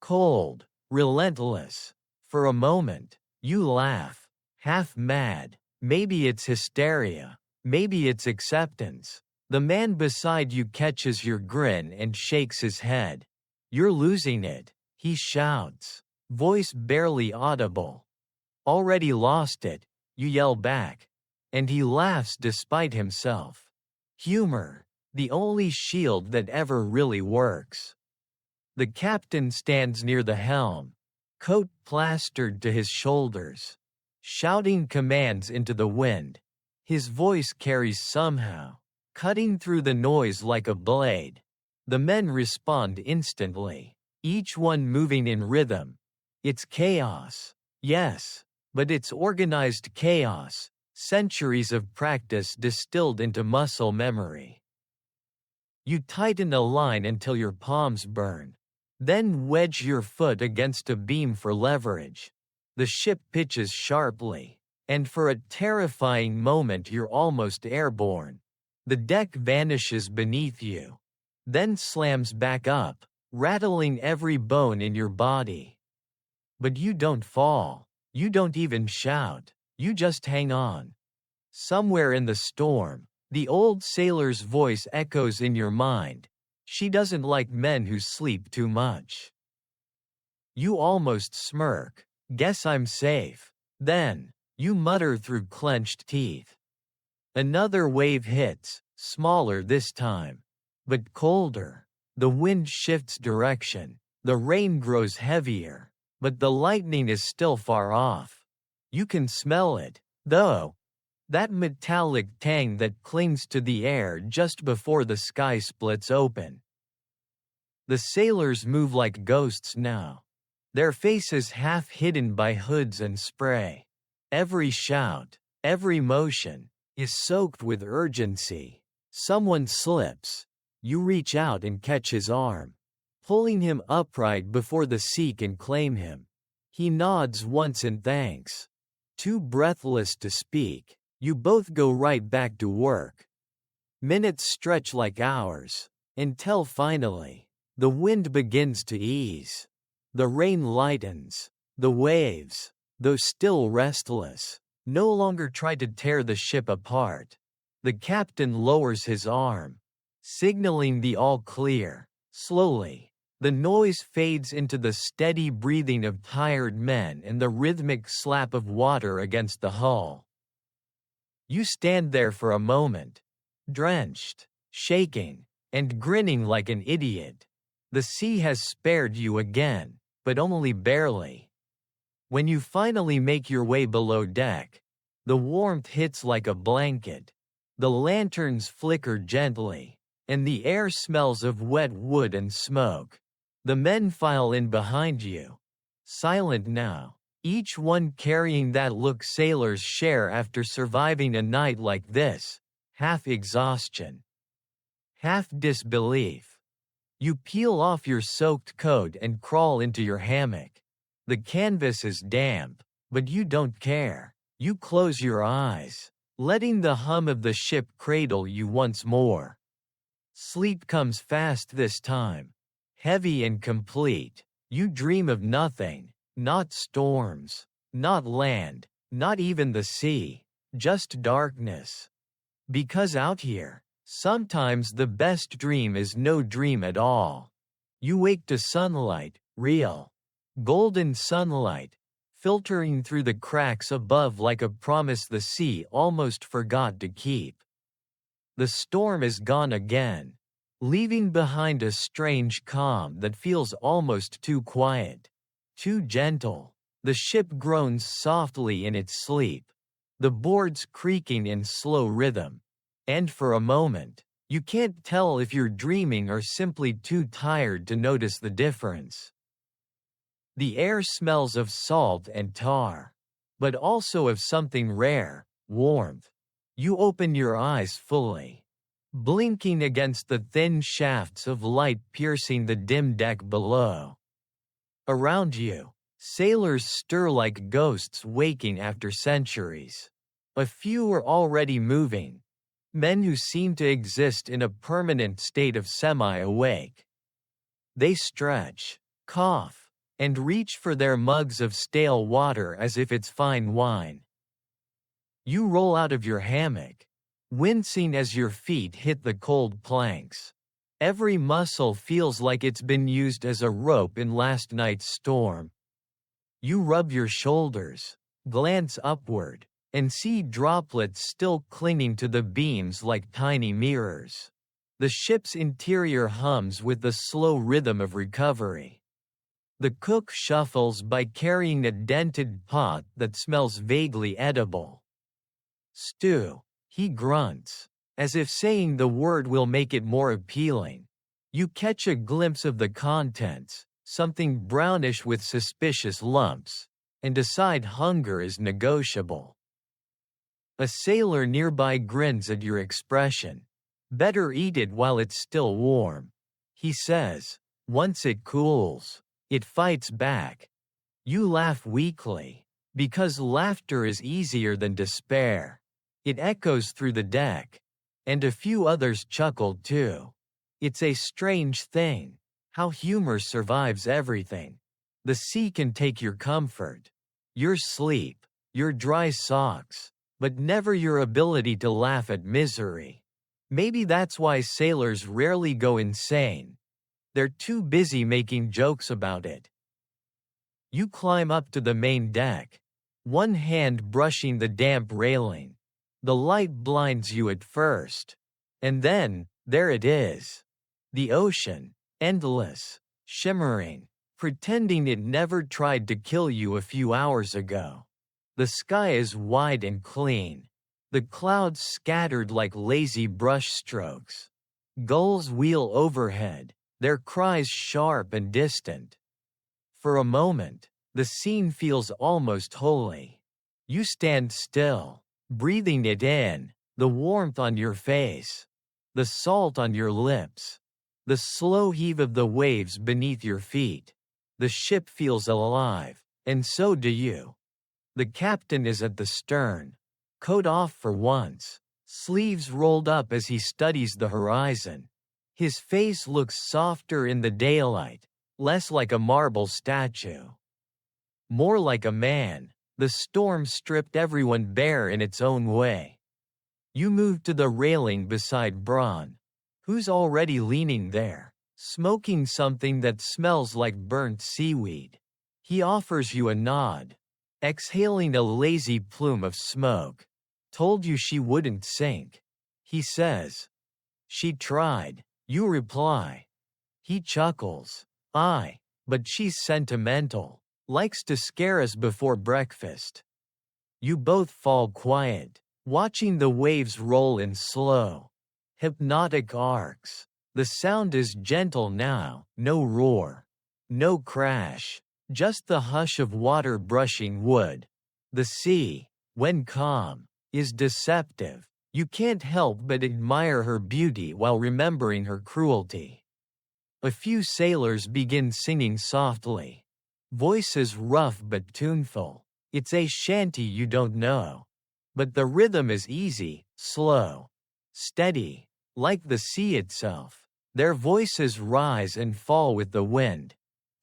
cold, relentless. For a moment, you laugh, half mad. Maybe it's hysteria. Maybe it's acceptance. The man beside you catches your grin and shakes his head. You're losing it, he shouts, voice barely audible. Already lost it, you yell back. And he laughs despite himself. Humor, the only shield that ever really works. The captain stands near the helm, coat plastered to his shoulders, shouting commands into the wind. His voice carries somehow, cutting through the noise like a blade. The men respond instantly, each one moving in rhythm. It's chaos, yes, but it's organized chaos, centuries of practice distilled into muscle memory. You tighten a line until your palms burn, then wedge your foot against a beam for leverage. The ship pitches sharply, and for a terrifying moment you're almost airborne. The deck vanishes beneath you, then slams back up, rattling every bone in your body. But you don't fall, you don't even shout, you just hang on. Somewhere in the storm, the old sailor's voice echoes in your mind. She doesn't like men who sleep too much. You almost smirk, guess I'm safe. Then, you mutter through clenched teeth. Another wave hits, smaller this time, but colder. The wind shifts direction, the rain grows heavier, but the lightning is still far off. You can smell it, though. That metallic tang that clings to the air just before the sky splits open. The sailors move like ghosts now, their faces half hidden by hoods and spray. Every shout, every motion, is soaked with urgency. Someone slips. You reach out and catch his arm, pulling him upright before the sea can claim him. He nods once in thanks. Too breathless to speak, you both go right back to work. Minutes stretch like hours, until finally, the wind begins to ease. The rain lightens. The waves, though still restless, no longer try to tear the ship apart. The captain lowers his arm, signaling the all clear. Slowly, the noise fades into the steady breathing of tired men and the rhythmic slap of water against the hull. You stand there for a moment, drenched, shaking, and grinning like an idiot. The sea has spared you again, but only barely. When you finally make your way below deck, the warmth hits like a blanket. The lanterns flicker gently, and the air smells of wet wood and smoke. The men file in behind you, silent now, each one carrying that look sailors share after surviving a night like this, half exhaustion, half disbelief. You peel off your soaked coat and crawl into your hammock. The canvas is damp, but you don't care. You close your eyes, letting the hum of the ship cradle you once more. Sleep comes fast this time, heavy and complete. You dream of nothing, not storms, not land, not even the sea, just darkness. Because out here, sometimes the best dream is no dream at all. You wake to sunlight, real, golden sunlight, filtering through the cracks above like a promise the sea almost forgot to keep. The storm is gone again, leaving behind a strange calm that feels almost too quiet, too gentle. The ship groans softly in its sleep, the boards creaking in slow rhythm. And for a moment, you can't tell if you're dreaming or simply too tired to notice the difference. The air smells of salt and tar, but also of something rare, warmth. You open your eyes fully, blinking against the thin shafts of light piercing the dim deck below. Around you, sailors stir like ghosts waking after centuries. A few are already moving, men who seem to exist in a permanent state of semi-awake. They stretch, cough, and reach for their mugs of stale water as if it's fine wine. You roll out of your hammock, wincing as your feet hit the cold planks. Every muscle feels like it's been used as a rope in last night's storm. You rub your shoulders, glance upward, and see droplets still clinging to the beams like tiny mirrors. The ship's interior hums with the slow rhythm of recovery. The cook shuffles by carrying a dented pot that smells vaguely edible. Stew, he grunts, as if saying the word will make it more appealing. You catch a glimpse of the contents, something brownish with suspicious lumps, and decide hunger is negotiable. A sailor nearby grins at your expression. Better eat it while it's still warm, he says. Once it cools, it fights back. You laugh weakly, because laughter is easier than despair. It echoes through the deck, and a few others chuckle too. It's a strange thing, how humor survives everything. The sea can take your comfort, your sleep, your dry socks, but never your ability to laugh at misery. Maybe that's why sailors rarely go insane. They're too busy making jokes about it. You climb up to the main deck, one hand brushing the damp railing. The light blinds you at first. And then, there it is. The ocean, endless, shimmering, pretending it never tried to kill you a few hours ago. The sky is wide and clean. The clouds scattered like lazy brushstrokes. Gulls wheel overhead, their cries sharp and distant. For a moment, the scene feels almost holy. You stand still, breathing it in, the warmth on your face, the salt on your lips, the slow heave of the waves beneath your feet. The ship feels alive, and so do you. The captain is at the stern, coat off for once, sleeves rolled up as he studies the horizon. His face looks softer in the daylight, less like a marble statue. More like a man. The storm stripped everyone bare in its own way. You move to the railing beside Braun, who's already leaning there, smoking something that smells like burnt seaweed. He offers you a nod, exhaling a lazy plume of smoke. Told you she wouldn't sink, he says. She tried, you reply. He chuckles. Aye, but she's sentimental. Likes to scare us before breakfast. You both fall quiet, watching the waves roll in slow, hypnotic arcs. The sound is gentle now, no roar, no crash, just the hush of water brushing wood. The sea, when calm, is deceptive. You can't help but admire her beauty while remembering her cruelty. A few sailors begin singing softly. Voices rough but tuneful. It's a shanty you don't know. But the rhythm is easy, slow, steady, like the sea itself. Their voices rise and fall with the wind,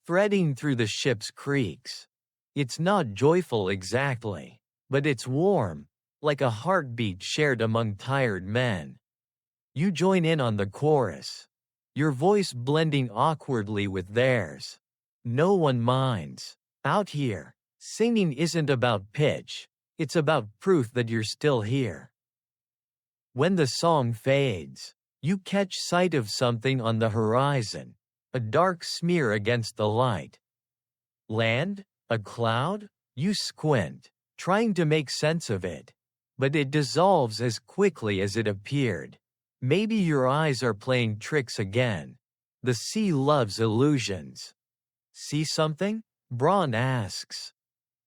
threading through the ship's creaks. It's not joyful exactly, but it's warm, like a heartbeat shared among tired men. You join in on the chorus, your voice blending awkwardly with theirs. No one minds. Out here, singing isn't about pitch, it's about proof that you're still here. When the song fades, you catch sight of something on the horizon, a dark smear against the light. Land? A cloud? You squint, trying to make sense of it. But it dissolves as quickly as it appeared. Maybe your eyes are playing tricks again. The sea loves illusions. See something? Braun asks.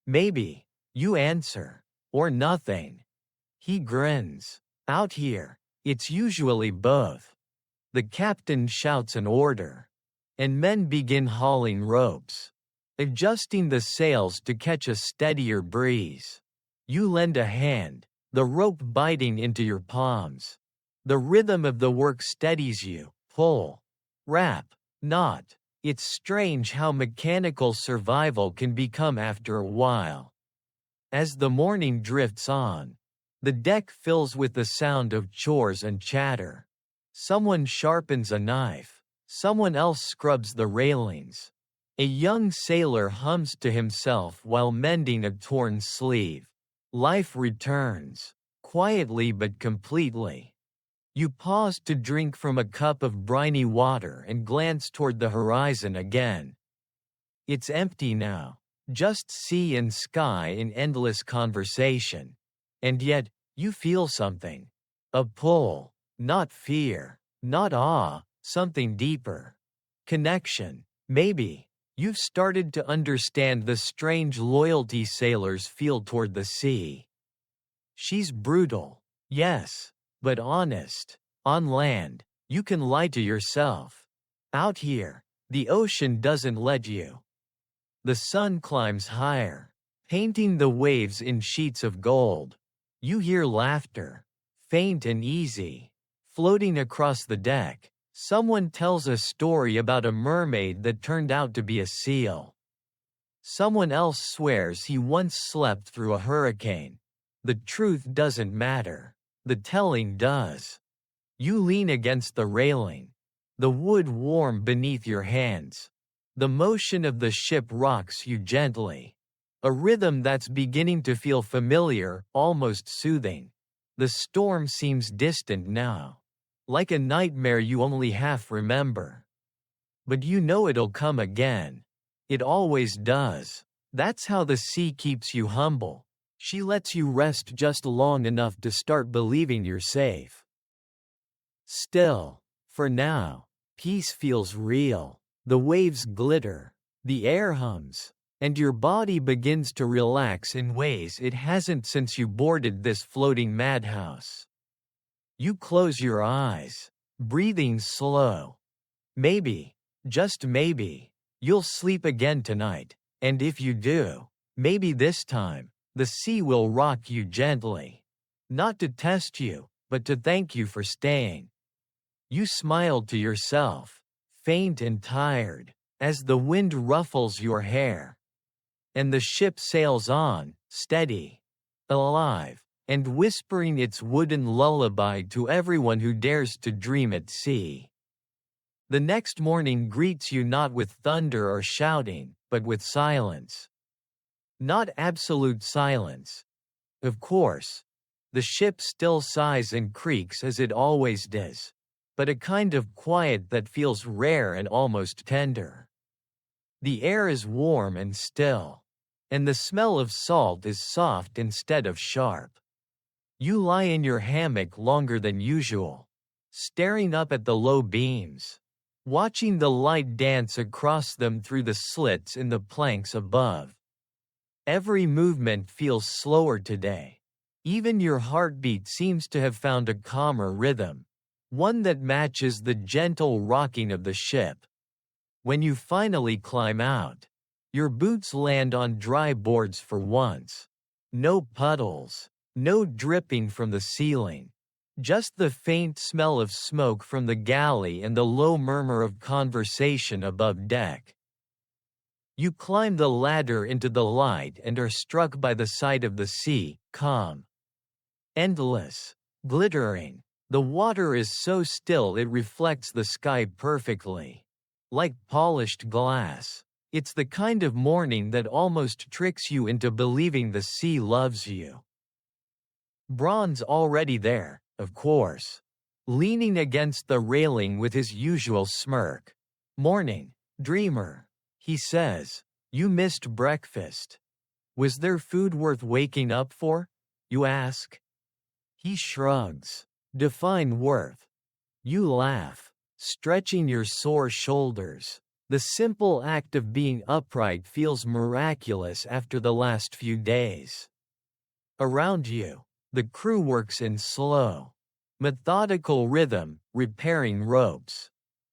Maybe, you answer. Or nothing. He grins. Out here, it's usually both. The captain shouts an order, and men begin hauling ropes, adjusting the sails to catch a steadier breeze. You lend a hand, the rope biting into your palms. The rhythm of the work steadies you. Pull, wrap, knot. It's strange how mechanical survival can become after a while. As the morning drifts on, the deck fills with the sound of chores and chatter. Someone sharpens a knife, someone else scrubs the railings. A young sailor hums to himself while mending a torn sleeve. Life returns, quietly but completely. You pause to drink from a cup of briny water and glance toward the horizon again. It's empty now, just sea and sky in endless conversation. And yet, you feel something. A pull, not fear, not awe, something deeper. Connection, maybe. You've started to understand the strange loyalty sailors feel toward the sea. She's brutal, yes, but honest. On land, you can lie to yourself. Out here, the ocean doesn't let you. The sun climbs higher, painting the waves in sheets of gold. You hear laughter, faint and easy, floating across the deck. Someone tells a story about a mermaid that turned out to be a seal. Someone else swears he once slept through a hurricane. The truth doesn't matter. The telling does. You lean against the railing, the wood warm beneath your hands. The motion of the ship rocks you gently. A rhythm that's beginning to feel familiar, almost soothing. The storm seems distant now, like a nightmare you only half remember. But you know it'll come again. It always does. That's how the sea keeps you humble, She lets you rest just long enough to start believing you're safe. Still, for now, peace feels real. The waves glitter, the air hums, and your body begins to relax in ways it hasn't since you boarded this floating madhouse. You close your eyes, breathing slow. Maybe, just maybe, you'll sleep again tonight, and if you do, maybe this time, the sea will rock you gently. Not to test you, but to thank you for staying. You smiled to yourself, faint and tired, as the wind ruffles your hair. And the ship sails on, steady, alive, and whispering its wooden lullaby to everyone who dares to dream at sea. The next morning greets you not with thunder or shouting, but with silence. Not absolute silence. Of course, the ship still sighs and creaks as it always does, but a kind of quiet that feels rare and almost tender. The air is warm and still, and the smell of salt is soft instead of sharp. You lie in your hammock longer than usual, staring up at the low beams, watching the light dance across them through the slits in the planks above. Every movement feels slower today. Even your heartbeat seems to have found a calmer rhythm, one that matches the gentle rocking of the ship. When you finally climb out, your boots land on dry boards for once. No puddles, no dripping from the ceiling. Just the faint smell of smoke from the galley and the low murmur of conversation above deck. You climb the ladder into the light and are struck by the sight of the sea, calm, endless, glittering. The water is so still it reflects the sky perfectly. Like polished glass. It's the kind of morning that almost tricks you into believing the sea loves you. Braun's already there, of course, leaning against the railing with his usual smirk. "Morning, dreamer," he says. "You missed breakfast. Was there food worth waking up for?" you ask. He shrugs. "Define worth." You laugh, stretching your sore shoulders. The simple act of being upright feels miraculous after the last few days. Around you, the crew works in slow, methodical rhythm, repairing ropes,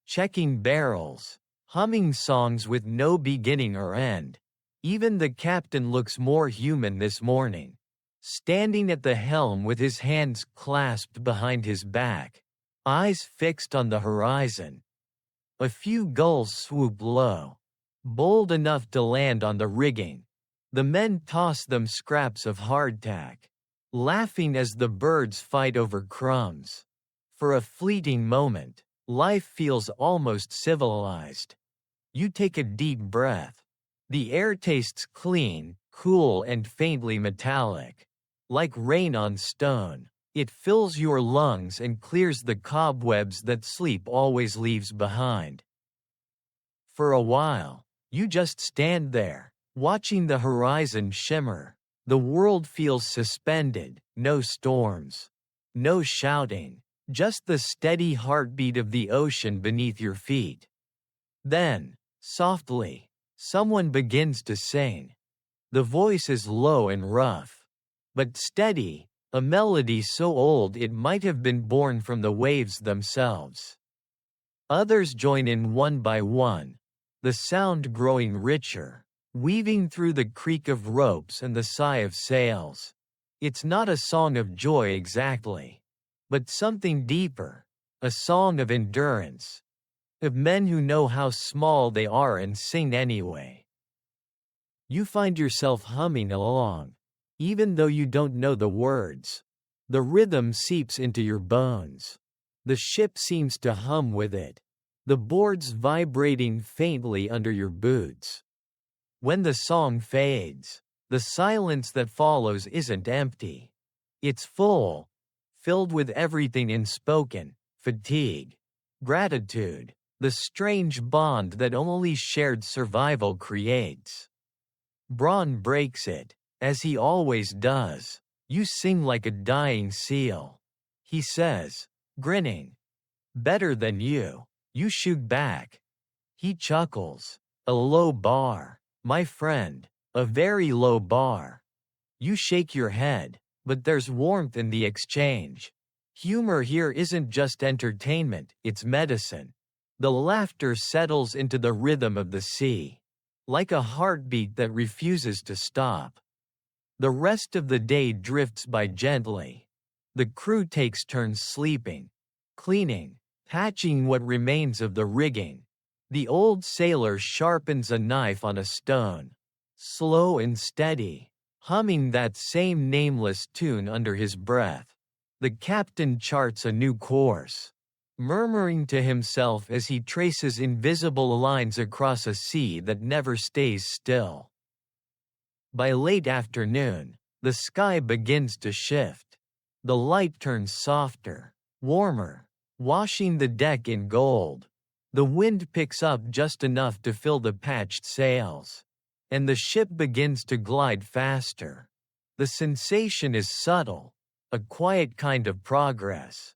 checking barrels, humming songs with no beginning or end. Even the captain looks more human this morning, standing at the helm with his hands clasped behind his back, eyes fixed on the horizon. A few gulls swoop low, bold enough to land on the rigging. The men toss them scraps of hardtack, laughing as the birds fight over crumbs. For a fleeting moment, life feels almost civilized. You take a deep breath. The air tastes clean, cool and faintly metallic. Like rain on stone. It fills your lungs and clears the cobwebs that sleep always leaves behind. For a while, you just stand there, watching the horizon shimmer. The world feels suspended, no storms, no shouting, just the steady heartbeat of the ocean beneath your feet. Then, softly, someone begins to sing. The voice is low and rough, but steady. A melody so old it might have been born from the waves themselves. Others join in one by one, the sound growing richer, weaving through the creak of ropes and the sigh of sails. It's not a song of joy exactly, but something deeper, a song of endurance, of men who know how small they are and sing anyway. You find yourself humming along. Even though you don't know the words, the rhythm seeps into your bones. The ship seems to hum with it, the boards vibrating faintly under your boots. When the song fades, the silence that follows isn't empty. It's full, filled with everything unspoken: fatigue, gratitude, the strange bond that only shared survival creates. Braun breaks it. As he always does. You sing like a dying seal, he says, grinning. Better than you. You shoot back. He chuckles. A low bar, my friend. A very low bar. You shake your head, but there's warmth in the exchange. Humor here isn't just entertainment, it's medicine. The laughter settles into the rhythm of the sea, like a heartbeat that refuses to stop. The rest of the day drifts by gently. The crew takes turns sleeping, cleaning, patching what remains of the rigging. The old sailor sharpens a knife on a stone, slow and steady, humming that same nameless tune under his breath. The captain charts a new course, murmuring to himself as he traces invisible lines across a sea that never stays still. By late afternoon, the sky begins to shift. The light turns softer, warmer, washing the deck in gold. The wind picks up just enough to fill the patched sails, and the ship begins to glide faster. The sensation is subtle, a quiet kind of progress.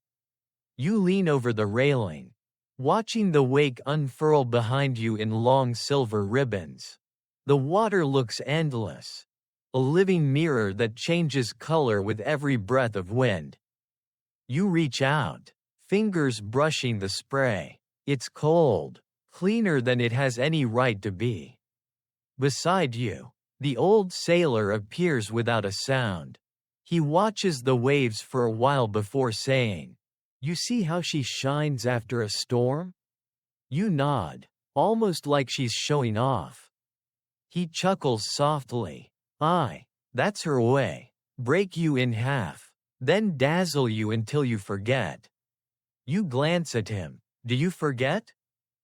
You lean over the railing, watching the wake unfurl behind you in long silver ribbons. The water looks endless, a living mirror that changes color with every breath of wind. You reach out, fingers brushing the spray. It's cold, cleaner than it has any right to be. Beside you, the old sailor appears without a sound. He watches the waves for a while before saying, "You see how she shines after a storm?" You nod, almost like she's showing off. He chuckles softly. "Aye, that's her way. Break you in half, then dazzle you until you forget." You glance at him. Do you forget?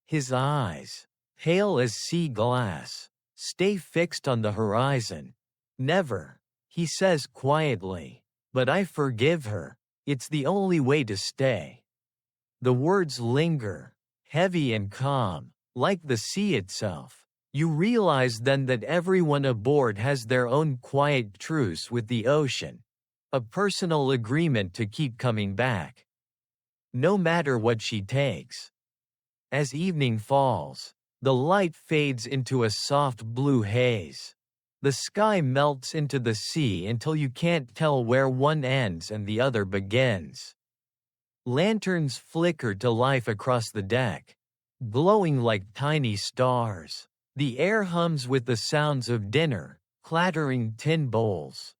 His eyes, pale as sea glass, stay fixed on the horizon. "Never," he says quietly. "But I forgive her. It's the only way to stay." The words linger, heavy and calm, like the sea itself. You realize then that everyone aboard has their own quiet truce with the ocean, a personal agreement to keep coming back, no matter what she takes. As evening falls, the light fades into a soft blue haze. The sky melts into the sea until you can't tell where one ends and the other begins. Lanterns flicker to life across the deck, glowing like tiny stars. The air hums with the sounds of dinner, clattering tin bowls.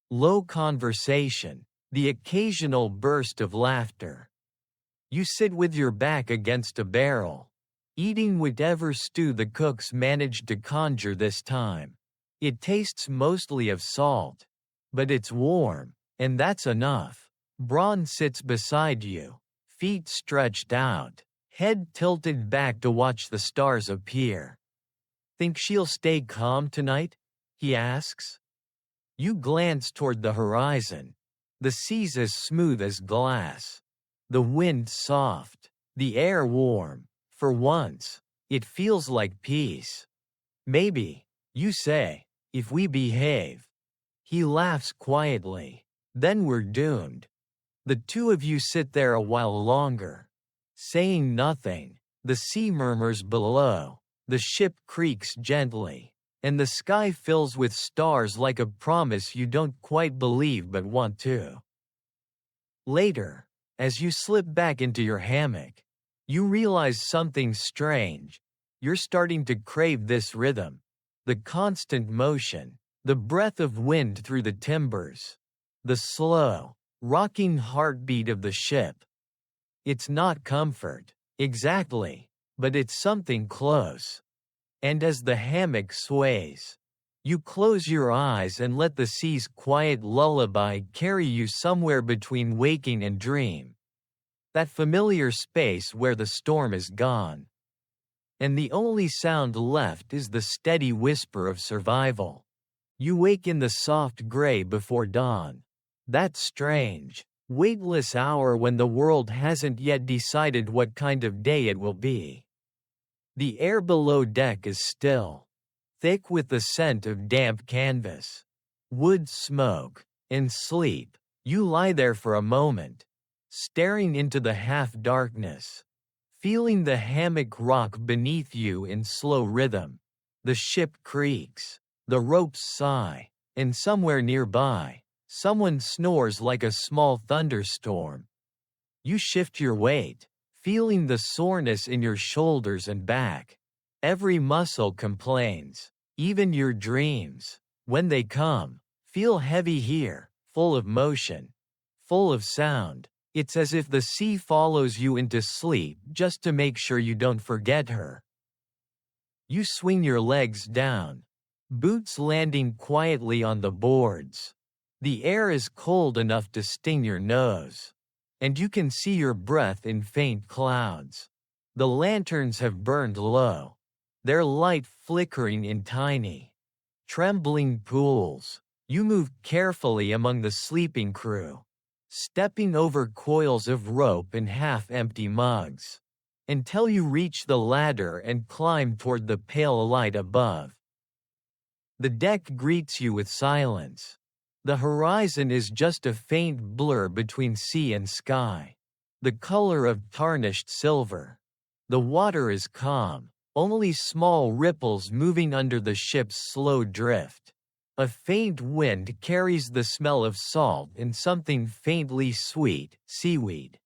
Low conversation, the occasional burst of laughter. You sit with your back against a barrel, eating whatever stew the cooks managed to conjure this time. It tastes mostly of salt, but it's warm, and that's enough. Braun sits beside you, feet stretched out, head tilted back to watch the stars appear. "Think she'll stay calm tonight?" he asks. You glance toward the horizon. The sea's as smooth as glass. The wind soft, the air warm. For once, it feels like peace. "Maybe," you say, "if we behave." He laughs quietly. "Then we're doomed." The two of you sit there a while longer, saying nothing. The sea murmurs below. The ship creaks gently, and the sky fills with stars like a promise you don't quite believe but want to. Later, as you slip back into your hammock, you realize something strange. You're starting to crave this rhythm, the constant motion, the breath of wind through the timbers, the slow, rocking heartbeat of the ship. It's not comfort, exactly, but it's something close. And as the hammock sways, you close your eyes and let the sea's quiet lullaby carry you somewhere between waking and dream. That familiar space where the storm is gone. And the only sound left is the steady whisper of survival. You wake in the soft gray before dawn. That strange, weightless hour when the world hasn't yet decided what kind of day it will be. The air below deck is still, thick with the scent of damp canvas. wood smoke, and sleep. You lie there for a moment, staring into the half-darkness, feeling the hammock rock beneath you in slow rhythm. The ship creaks, the ropes sigh, and somewhere nearby, someone snores like a small thunderstorm. You shift your weight, feeling the soreness in your shoulders and back. Every muscle complains, even your dreams, when they come, feel heavy here, full of motion, full of sound. It's as if the sea follows you into sleep just to make sure you don't forget her. You swing your legs down, boots landing quietly on the boards. The air is cold enough to sting your nose, and you can see your breath in faint clouds. The lanterns have burned low, their light flickering in tiny, trembling pools. You move carefully among the sleeping crew, stepping over coils of rope and half-empty mugs, until you reach the ladder and climb toward the pale light above. The deck greets you with silence. The horizon is just a faint blur between sea and sky, the color of tarnished silver. The water is calm, only small ripples moving under the ship's slow drift. A faint wind carries the smell of salt and something faintly sweet, seaweed.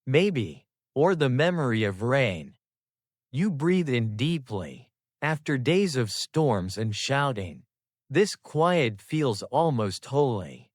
Maybe, or the memory of rain. You breathe in deeply. After days of storms and shouting, this quiet feels almost holy.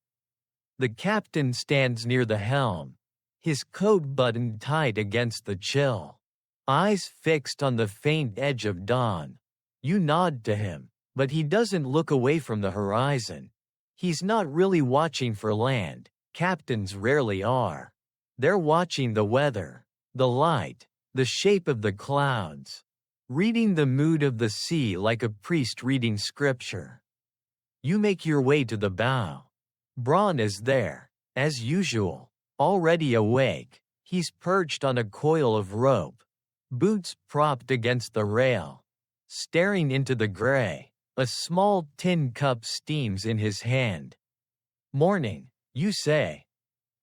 The captain stands near the helm, his coat buttoned tight against the chill, eyes fixed on the faint edge of dawn. You nod to him, but he doesn't look away from the horizon. He's not really watching for land. Captains rarely are. They're watching the weather, the light, the shape of the clouds, reading the mood of the sea like a priest reading scripture. You make your way to the bow. Braun is there, as usual, already awake. He's perched on a coil of rope, boots propped against the rail, staring into the gray. A small tin cup steams in his hand. "Morning," you say.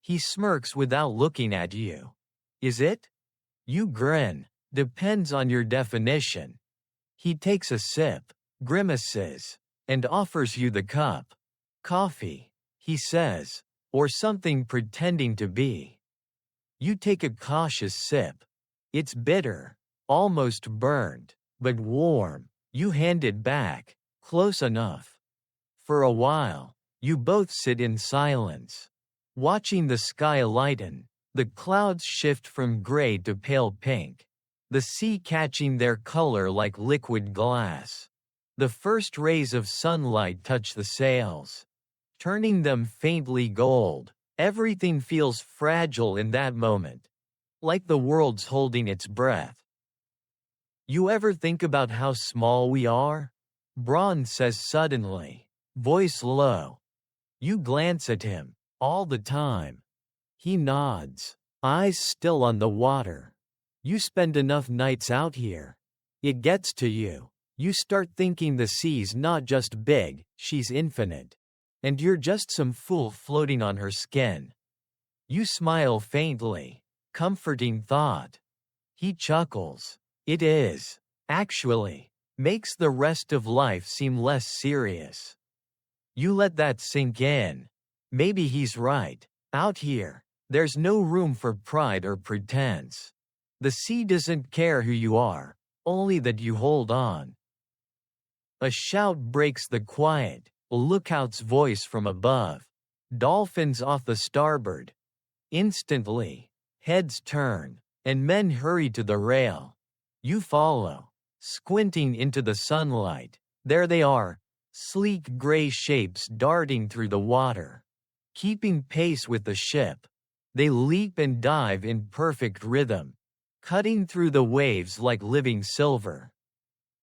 He smirks without looking at you. "Is it?" You grin. "Depends on your definition." He takes a sip, grimaces, and offers you the cup. "Coffee," he says, "or something pretending to be." You take a cautious sip. It's bitter, almost burnt, but warm. You hand it back. Close enough. For a while, you both sit in silence, watching the sky lighten, the clouds shift from gray to pale pink, the sea catching their color like liquid glass. The first rays of sunlight touch the sails, turning them faintly gold. Everything feels fragile in that moment, like the world's holding its breath. "You ever think about how small we are?" Braun says suddenly, voice low. You glance at him. "All the time." He nods, eyes still on the water. "You spend enough nights out here. It gets to you. You start thinking the sea's not just big, she's infinite. And you're just some fool floating on her skin." You smile faintly. Comforting thought. He chuckles. "It is. Actually. Makes the rest of life seem less serious." You let that sink in. Maybe he's right. Out here, there's no room for pride or pretense. The sea doesn't care who you are, only that you hold on. A shout breaks the quiet, a lookout's voice from above. "Dolphins off the starboard." Instantly, heads turn, and men hurry to the rail. You follow, squinting into the sunlight. There they are, sleek gray shapes darting through the water, keeping pace with the ship. They leap and dive in perfect rhythm, cutting through the waves like living silver.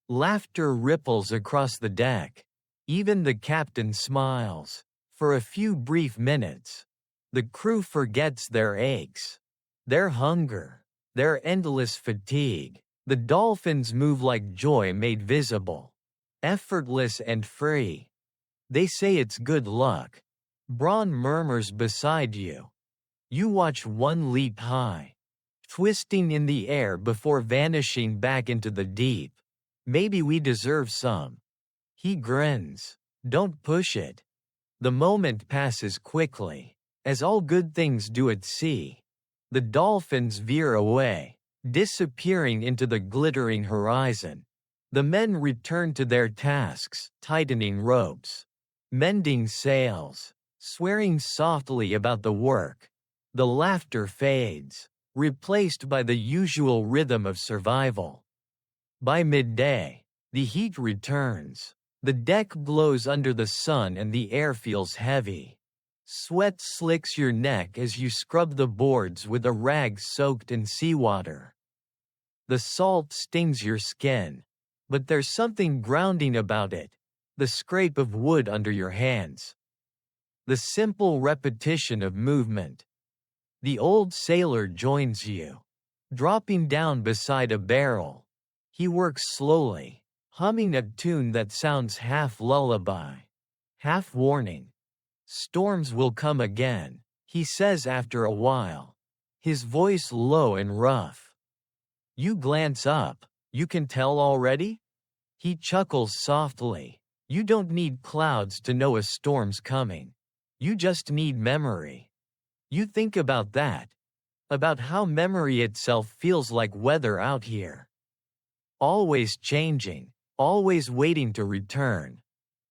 Laughter ripples across the deck. Even the captain smiles. For a few brief minutes, the crew forgets their aches, their hunger, their endless fatigue. The dolphins move like joy made visible, effortless and free. They say it's good luck. Braun murmurs beside you. You watch one leap high, twisting in the air before vanishing back into the deep. Maybe we deserve some. He grins. Don't push it. The moment passes quickly, as all good things do at sea. The dolphins veer away, disappearing into the glittering horizon. The men return to their tasks, tightening ropes, mending sails, swearing softly about the work. The laughter fades, replaced by the usual rhythm of survival. By midday, the heat returns. The deck glows under the sun and the air feels heavy. Sweat slicks your neck as you scrub the boards with a rag soaked in seawater. The salt stings your skin, but there's something grounding about it, the scrape of wood under your hands. The simple repetition of movement. The old sailor joins you, dropping down beside a barrel. He works slowly, humming a tune that sounds half lullaby, half warning. Storms will come again, he says after a while, his voice low and rough. You glance up. You can tell already? He chuckles softly. You don't need clouds to know a storm's coming. You just need memory. You think about that. About how memory itself feels like weather out here. Always changing, always waiting to return.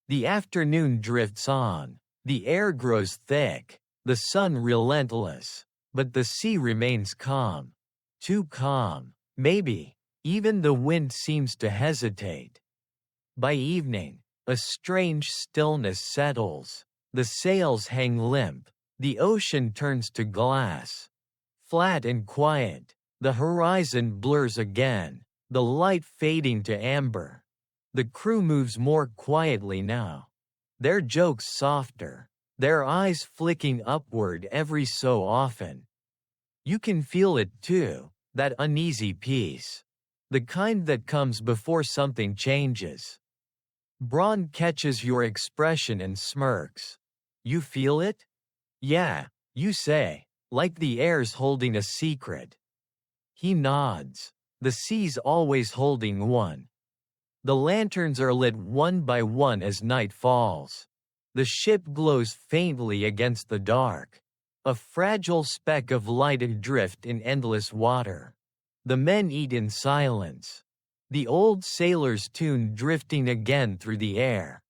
The afternoon drifts on. The air grows thick, the sun relentless, but the sea remains calm. Too calm, maybe. Even the wind seems to hesitate. By evening, a strange stillness settles. The sails hang limp. The ocean turns to glass. Flat and quiet, the horizon blurs again, the light fading to amber. The crew moves more quietly now. Their jokes softer, their eyes flicking upward every so often. You can feel it too, that uneasy peace. The kind that comes before something changes. Braun catches your expression and smirks. You feel it? Yeah, you say, like the air's holding a secret. He nods. The sea's always holding one. The lanterns are lit one by one as night falls. The ship glows faintly against the dark. A fragile speck of light adrift in endless water. The men eat in silence. The old sailor's tune drifting again through the air.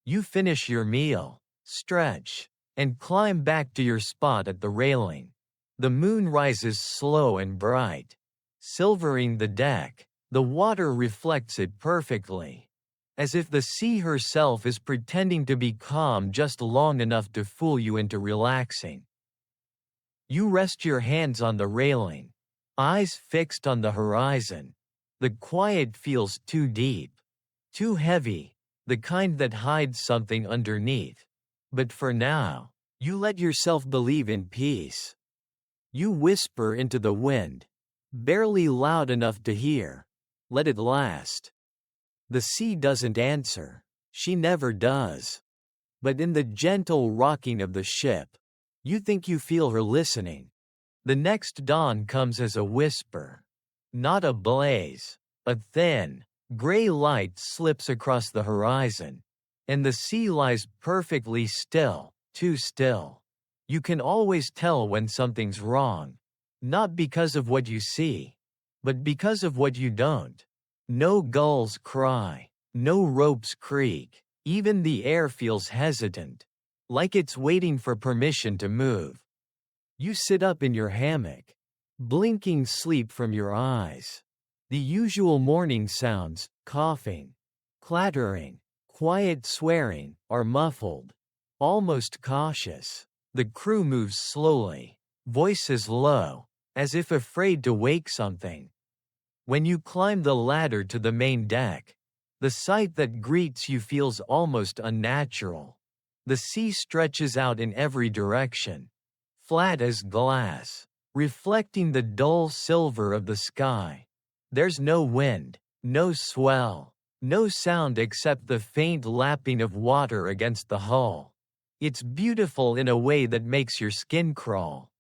You finish your meal, stretch, and climb back to your spot at the railing. The moon rises slow and bright, silvering the deck. The water reflects it perfectly, as if the sea herself is pretending to be calm just long enough to fool you into relaxing. You rest your hands on the railing, eyes fixed on the horizon. The quiet feels too deep, too heavy, the kind that hides something underneath. But for now, you let yourself believe in peace. You whisper into the wind, barely loud enough to hear. Let it last. The sea doesn't answer. She never does. But in the gentle rocking of the ship, you think you feel her listening. The next dawn comes as a whisper. Not a blaze. A thin, gray light slips across the horizon. And the sea lies perfectly still, too still. You can always tell when something's wrong. Not because of what you see, but because of what you don't. No gulls cry, no ropes creak, even the air feels hesitant, like it's waiting for permission to move. You sit up in your hammock, blinking sleep from your eyes. The usual morning sounds, coughing, clattering, quiet swearing, are muffled, almost cautious. The crew moves slowly, voices low, as if afraid to wake something. When you climb the ladder to the main deck, the sight that greets you feels almost unnatural. The sea stretches out in every direction, flat as glass, reflecting the dull silver of the sky. There's no wind, no swell, No sound except the faint lapping of water against the hull. It's beautiful in a way that makes your skin crawl.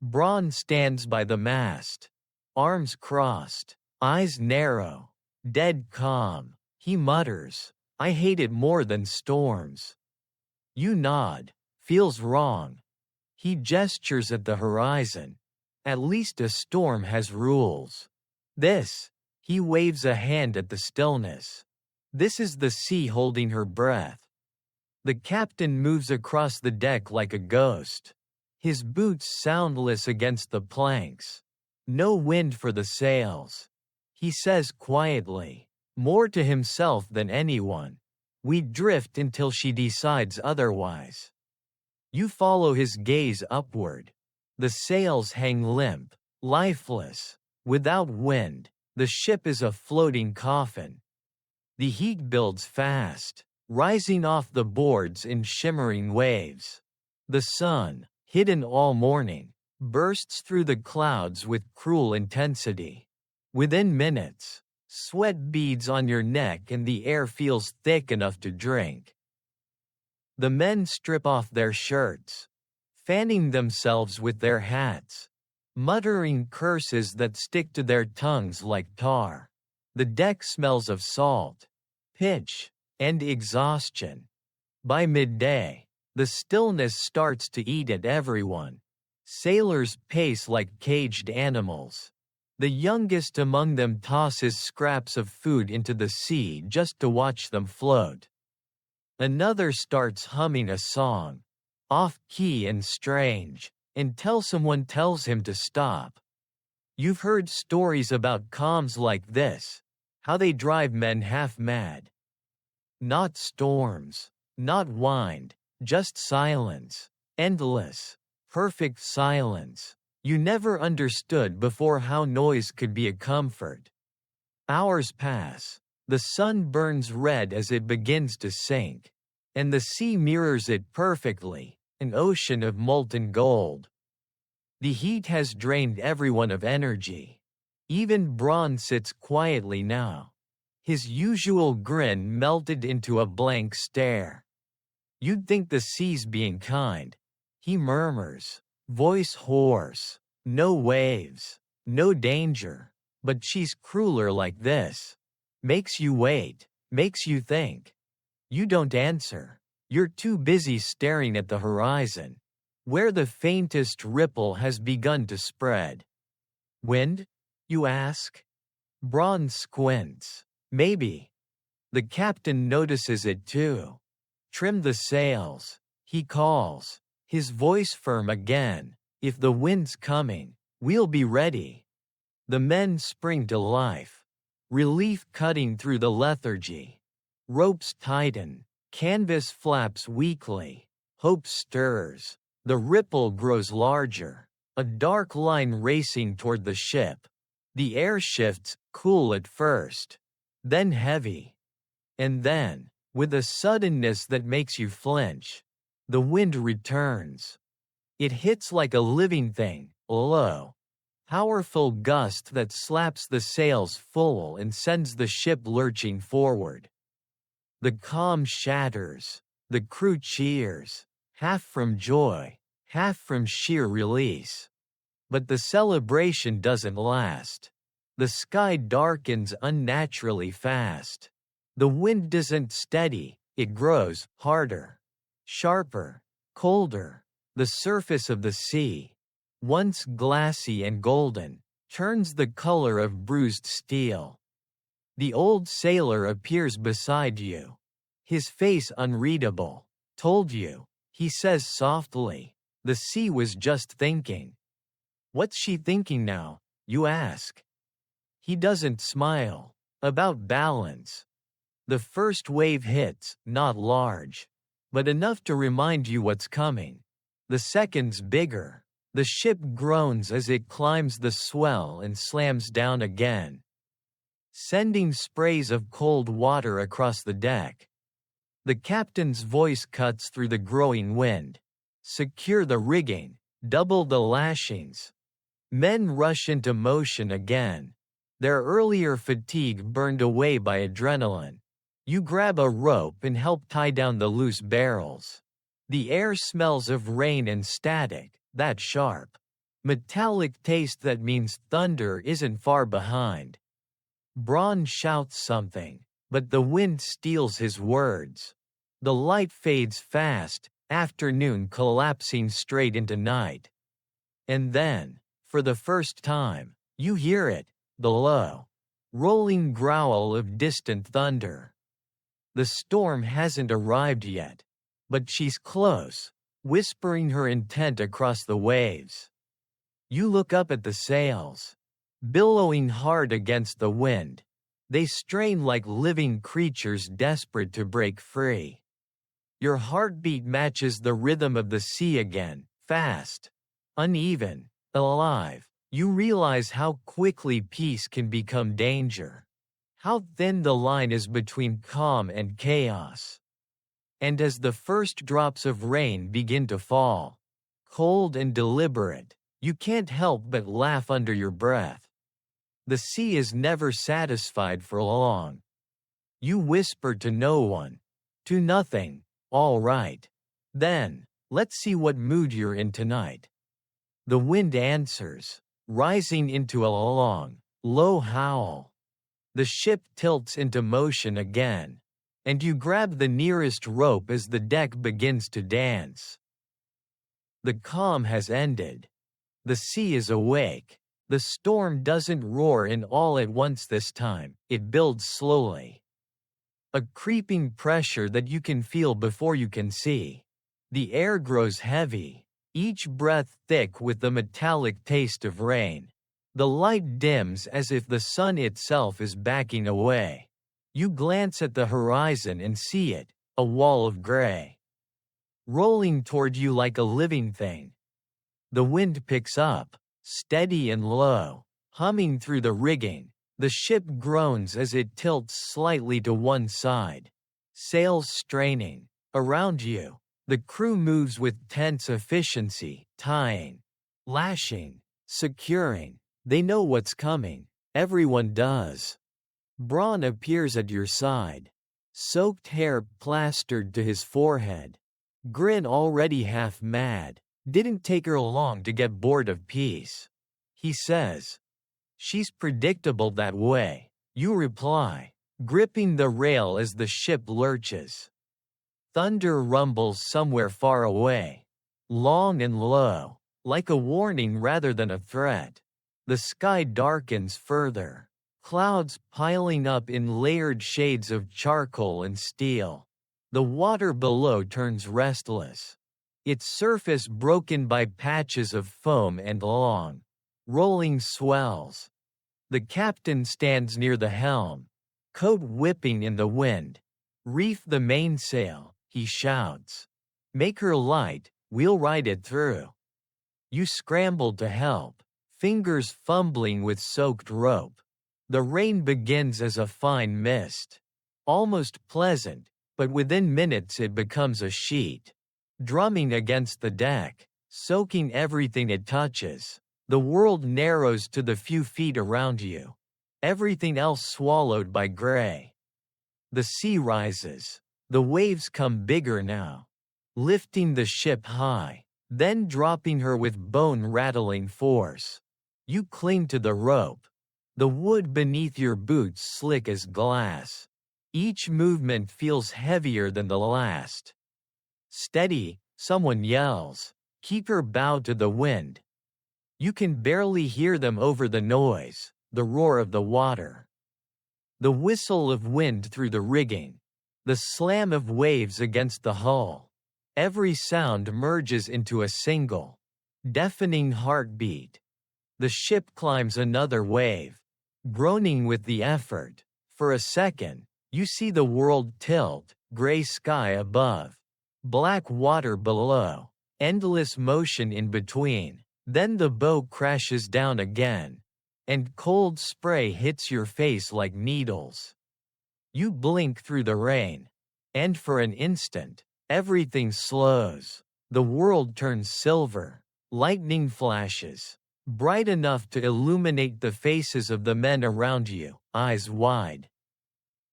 Braun stands by the mast. Arms crossed, eyes narrow, dead calm. He mutters, "I hate it more than storms." You nod. Feels wrong. He gestures at the horizon. At least a storm has rules. This. He waves a hand at the stillness. This is the sea holding her breath. The captain moves across the deck like a ghost. His boots soundless against the planks. No wind for the sails. He says quietly, more to himself than anyone, "We drift until she decides otherwise." You follow his gaze upward. The sails hang limp, lifeless, without wind. The ship is a floating coffin. The heat builds fast, rising off the boards in shimmering waves. The sun, hidden all morning, bursts through the clouds with cruel intensity. Within minutes, sweat beads on your neck and the air feels thick enough to drink. The men strip off their shirts, fanning themselves with their hats, muttering curses that stick to their tongues like tar. The deck smells of salt, pitch, and exhaustion. By midday, the stillness starts to eat at everyone. Sailors pace like caged animals. The youngest among them tosses scraps of food into the sea just to watch them float. Another starts humming a song, off-key and strange, until someone tells him to stop. You've heard stories about calms like this, how they drive men half mad. Not storms, not wind, just silence, endless, perfect silence. You never understood before how noise could be a comfort. Hours pass, the sun burns red as it begins to sink, and the sea mirrors it perfectly, an ocean of molten gold. The heat has drained everyone of energy. Even Braun sits quietly now. His usual grin melted into a blank stare. You'd think the sea's being kind. He murmurs, voice hoarse. No waves, no danger. But she's crueler like this. Makes you wait, makes you think. You don't answer. You're too busy staring at the horizon, where the faintest ripple has begun to spread. Wind? You ask? Braun squints. Maybe. The captain notices it too. Trim the sails, he calls, his voice firm again. If the wind's coming, we'll be ready. The men spring to life. Relief cutting through the lethargy. Ropes tighten, canvas flaps weakly, hope stirs. The ripple grows larger, a dark line racing toward the ship. The air shifts, cool at first, then heavy. And then, with a suddenness that makes you flinch, the wind returns. It hits like a living thing, low. Powerful gust that slaps the sails full and sends the ship lurching forward. The calm shatters, the crew cheers, half from joy, half from sheer release. But the celebration doesn't last. The sky darkens unnaturally fast. The wind isn't steady, it grows harder, sharper, colder. The surface of the sea, once glassy and golden, turns the color of bruised steel. The old sailor appears beside you. His face unreadable. Told you, he says softly. The sea was just thinking. What's she thinking now, you ask? He doesn't smile. About balance. The first wave hits, not large, but enough to remind you what's coming. The second's bigger. The ship groans as it climbs the swell and slams down again, sending sprays of cold water across the deck. The captain's voice cuts through the growing wind. Secure the rigging, double the lashings. Men rush into motion again. their earlier fatigue burned away by adrenaline. You grab a rope and help tie down the loose barrels. The air smells of rain and static, that sharp, metallic taste that means thunder isn't far behind. Braun shouts something, but the wind steals his words. The light fades fast, afternoon collapsing straight into night. And then, for the first time, you hear it, the low, rolling growl of distant thunder. The storm hasn't arrived yet, but she's close, whispering her intent across the waves. You look up at the sails, billowing hard against the wind. They strain like living creatures desperate to break free. Your heartbeat matches the rhythm of the sea again, fast, uneven, alive. You realize how quickly peace can become danger. How thin the line is between calm and chaos. And as the first drops of rain begin to fall, cold and deliberate, you can't help but laugh under your breath. The sea is never satisfied for long. You whisper to no one, to nothing, all right. Then, let's see what mood you're in tonight. The wind answers, rising into a long, low howl. The ship tilts into motion again, and you grab the nearest rope as the deck begins to dance. The calm has ended. The sea is awake. The storm doesn't roar in all at once this time, it builds slowly. A creeping pressure that you can feel before you can see. The air grows heavy, each breath thick with the metallic taste of rain. The light dims as if the sun itself is backing away. You glance at the horizon and see it, a wall of gray, rolling toward you like a living thing. The wind picks up, steady and low, humming through the rigging. The ship groans as it tilts slightly to one side, sails straining. Around you, the crew moves with tense efficiency, tying, lashing, securing. They know what's coming. Everyone does. Braun appears at your side, soaked hair plastered to his forehead, grin already half mad. Didn't take her long to get bored of peace. He says, "She's predictable that way," you reply, gripping the rail as the ship lurches. Thunder rumbles somewhere far away, long and low, like a warning rather than a threat. The sky darkens further, clouds piling up in layered shades of charcoal and steel. The water below turns restless, its surface broken by patches of foam and long, rolling swells. The captain stands near the helm, coat whipping in the wind. "Reef the mainsail," he shouts. "Make her light, we'll ride it through." You scramble to help, fingers fumbling with soaked rope. The rain begins as a fine mist, almost pleasant, but within minutes it becomes a sheet, drumming against the deck, soaking everything it touches. The world narrows to the few feet around you, everything else swallowed by gray. The sea rises. The waves come bigger now, lifting the ship high, then dropping her with bone-rattling force. You cling to the rope, the wood beneath your boots slick as glass. Each movement feels heavier than the last. "Steady," someone yells. "Keep her bow to the wind." You can barely hear them over the noise, the roar of the water, the whistle of wind through the rigging, the slam of waves against the hull. Every sound merges into a single, deafening heartbeat. The ship climbs another wave, groaning with the effort. For a second, you see the world tilt, gray sky above, black water below, endless motion in between. Then the boat crashes down again, and cold spray hits your face like needles. You blink through the rain, and for an instant, everything slows. The world turns silver, lightning flashes, bright enough to illuminate the faces of the men around you, eyes wide,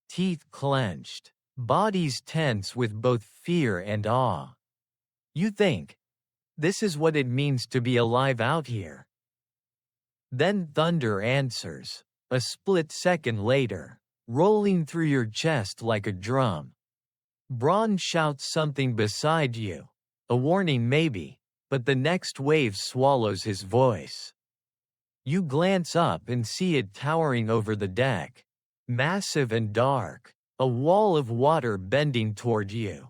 teeth clenched, bodies tense with both fear and awe. You think, this is what it means to be alive out here. Then thunder answers, a split second later, rolling through your chest like a drum. Braun shouts something beside you, a warning maybe, but the next wave swallows his voice. You glance up and see it towering over the deck, massive and dark, a wall of water bending toward you.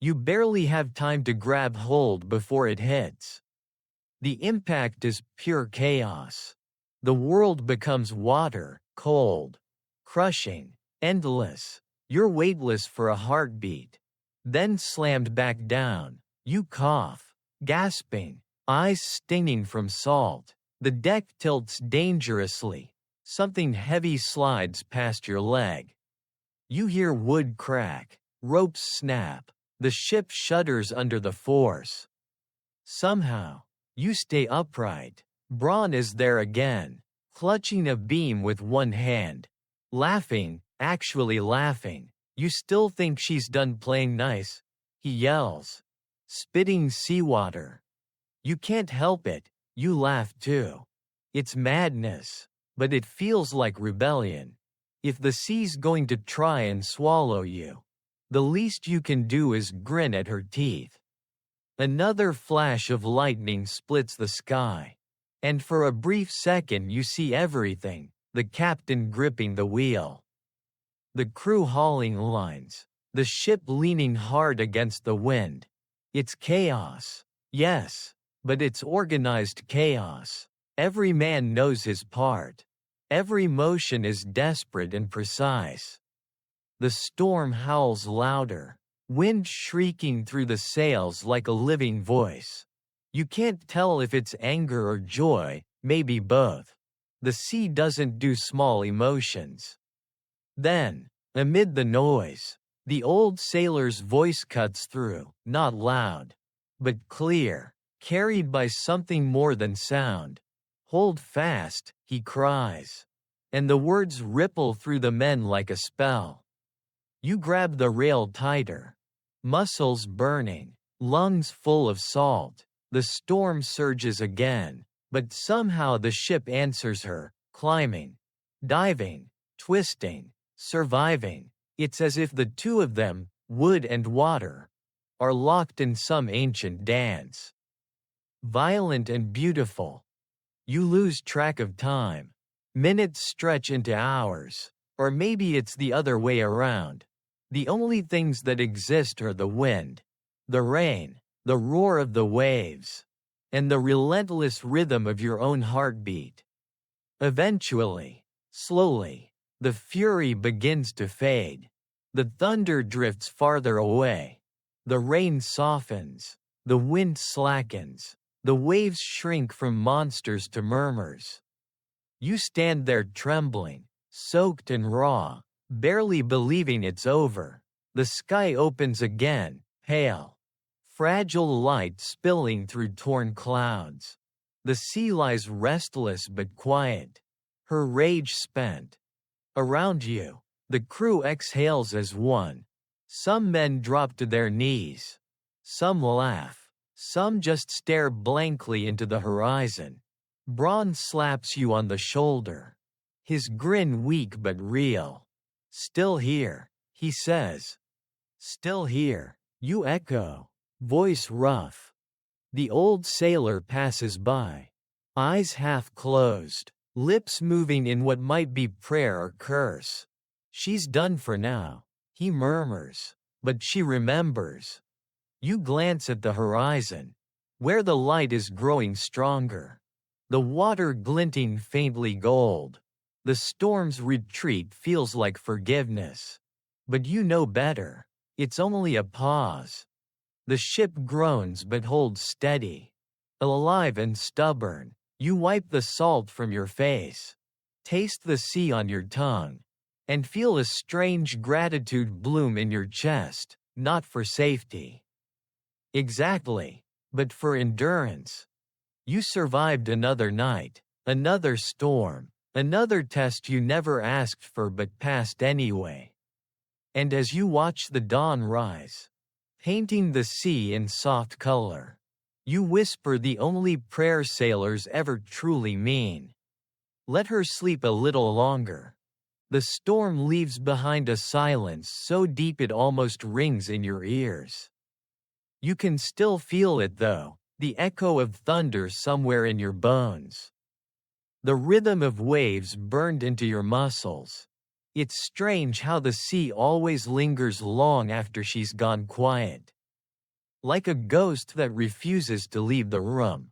You barely have time to grab hold before it hits. The impact is pure chaos. The world becomes water, cold, crushing, endless. You're weightless for a heartbeat. Then slammed back down, you cough, gasping, eyes stinging from salt. The deck tilts dangerously. Something heavy slides past your leg. You hear wood crack, ropes snap. The ship shudders under the force. Somehow, you stay upright. Braun is there again, clutching a beam with one hand. Laughing, actually laughing. You still think she's done playing nice? He yells. Spitting seawater. You can't help it, you laugh too. It's madness, but it feels like rebellion. If the sea's going to try and swallow you, the least you can do is grin at her teeth. Another flash of lightning splits the sky. And for a brief second you see everything, the captain gripping the wheel, the crew hauling lines, the ship leaning hard against the wind. It's chaos, yes, but it's organized chaos. Every man knows his part. Every motion is desperate and precise. The storm howls louder, wind shrieking through the sails like a living voice. You can't tell if it's anger or joy, maybe both. The sea doesn't do small emotions. Then, amid the noise, the old sailor's voice cuts through, not loud, but clear, carried by something more than sound. Hold fast, he cries. And the words ripple through the men like a spell. You grab the rail tighter. Muscles burning, lungs full of salt. The storm surges again, but somehow the ship answers her, climbing, diving, twisting, surviving. It's as if the two of them, wood and water, are locked in some ancient dance. Violent and beautiful. You lose track of time. Minutes stretch into hours, or maybe it's the other way around. The only things that exist are the wind, the rain, the roar of the waves, and the relentless rhythm of your own heartbeat. Eventually, slowly, the fury begins to fade. The thunder drifts farther away. The rain softens. The wind slackens. The waves shrink from monsters to murmurs. You stand there trembling, soaked and raw, barely believing it's over. The sky opens again, pale. Fragile light spilling through torn clouds. The sea lies restless but quiet, her rage spent. Around you, the crew exhales as one. Some men drop to their knees. Some laugh. Some just stare blankly into the horizon. Braun slaps you on the shoulder. His grin weak but real. Still here, he says. Still here, you echo. Voice rough. The old sailor passes by. Eyes half closed, lips moving in what might be prayer or curse. She's done for now, he murmurs, but she remembers. You glance at the horizon, where the light is growing stronger. The water glinting faintly gold. The storm's retreat feels like forgiveness. But you know better. It's only a pause. The ship groans but holds steady. Alive and stubborn, you wipe the salt from your face. Taste the sea on your tongue. And feel a strange gratitude bloom in your chest, not for safety. Exactly, but for endurance. You survived another night, another storm, another test you never asked for but passed anyway. And as you watch the dawn rise, painting the sea in soft color, you whisper the only prayer sailors ever truly mean. Let her sleep a little longer. The storm leaves behind a silence so deep it almost rings in your ears. You can still feel it though, the echo of thunder somewhere in your bones. The rhythm of waves burned into your muscles. It's strange how the sea always lingers long after she's gone quiet. Like a ghost that refuses to leave the room.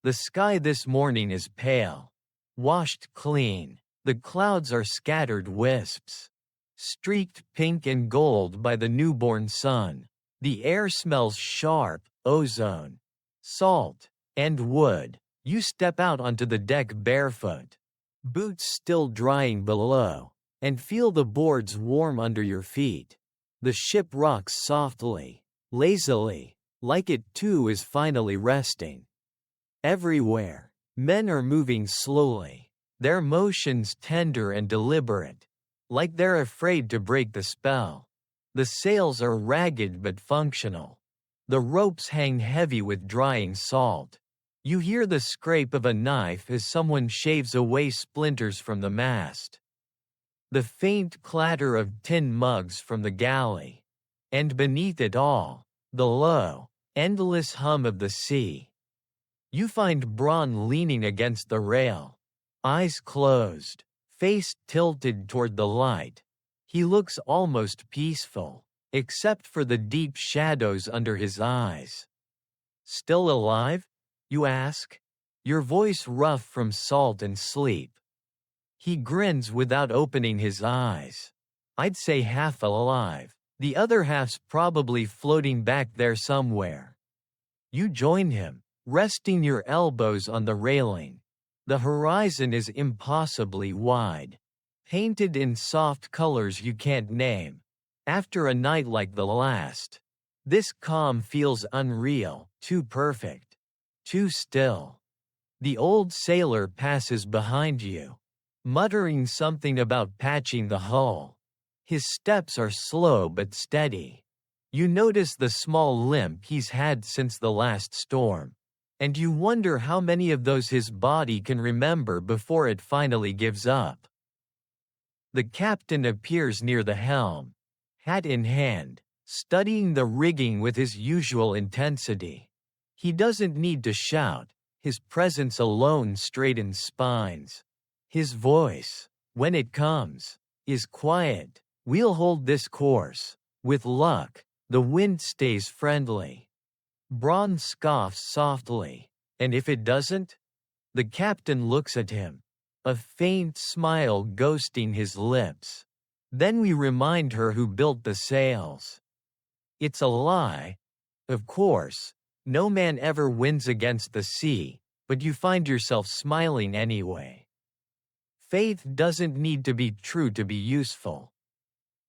The sky this morning is pale, washed clean. The clouds are scattered wisps, streaked pink and gold by the newborn sun. The air smells sharp, ozone, salt, and wood. You step out onto the deck barefoot, boots still drying below, and feel the boards warm under your feet. The ship rocks softly, lazily, like it too is finally resting. Everywhere, men are moving slowly, their motions tender and deliberate, like they're afraid to break the spell. The sails are ragged but functional. The ropes hang heavy with drying salt. You hear the scrape of a knife as someone shaves away splinters from the mast. The faint clatter of tin mugs from the galley. And beneath it all, the low, endless hum of the sea. You find Braun leaning against the rail, eyes closed, face tilted toward the light. He looks almost peaceful, except for the deep shadows under his eyes. Still alive? You ask, your voice rough from salt and sleep. He grins without opening his eyes. I'd say half alive, the other half's probably floating back there somewhere. You join him, resting your elbows on the railing. The horizon is impossibly wide, painted in soft colors you can't name. After a night like the last, this calm feels unreal, too perfect. Too still. The old sailor passes behind you, muttering something about patching the hull. His steps are slow but steady. You notice the small limp he's had since the last storm, and you wonder how many of those his body can remember before it finally gives up. The captain appears near the helm, hat in hand, studying the rigging with his usual intensity. He doesn't need to shout, his presence alone straightens spines. His voice, when it comes, is quiet. We'll hold this course. With luck, the wind stays friendly. Braun scoffs softly, and if it doesn't? The captain looks at him, a faint smile ghosting his lips. Then we remind her who built the sails. It's a lie, of course. No man ever wins against the sea, but you find yourself smiling anyway. Faith doesn't need to be true to be useful.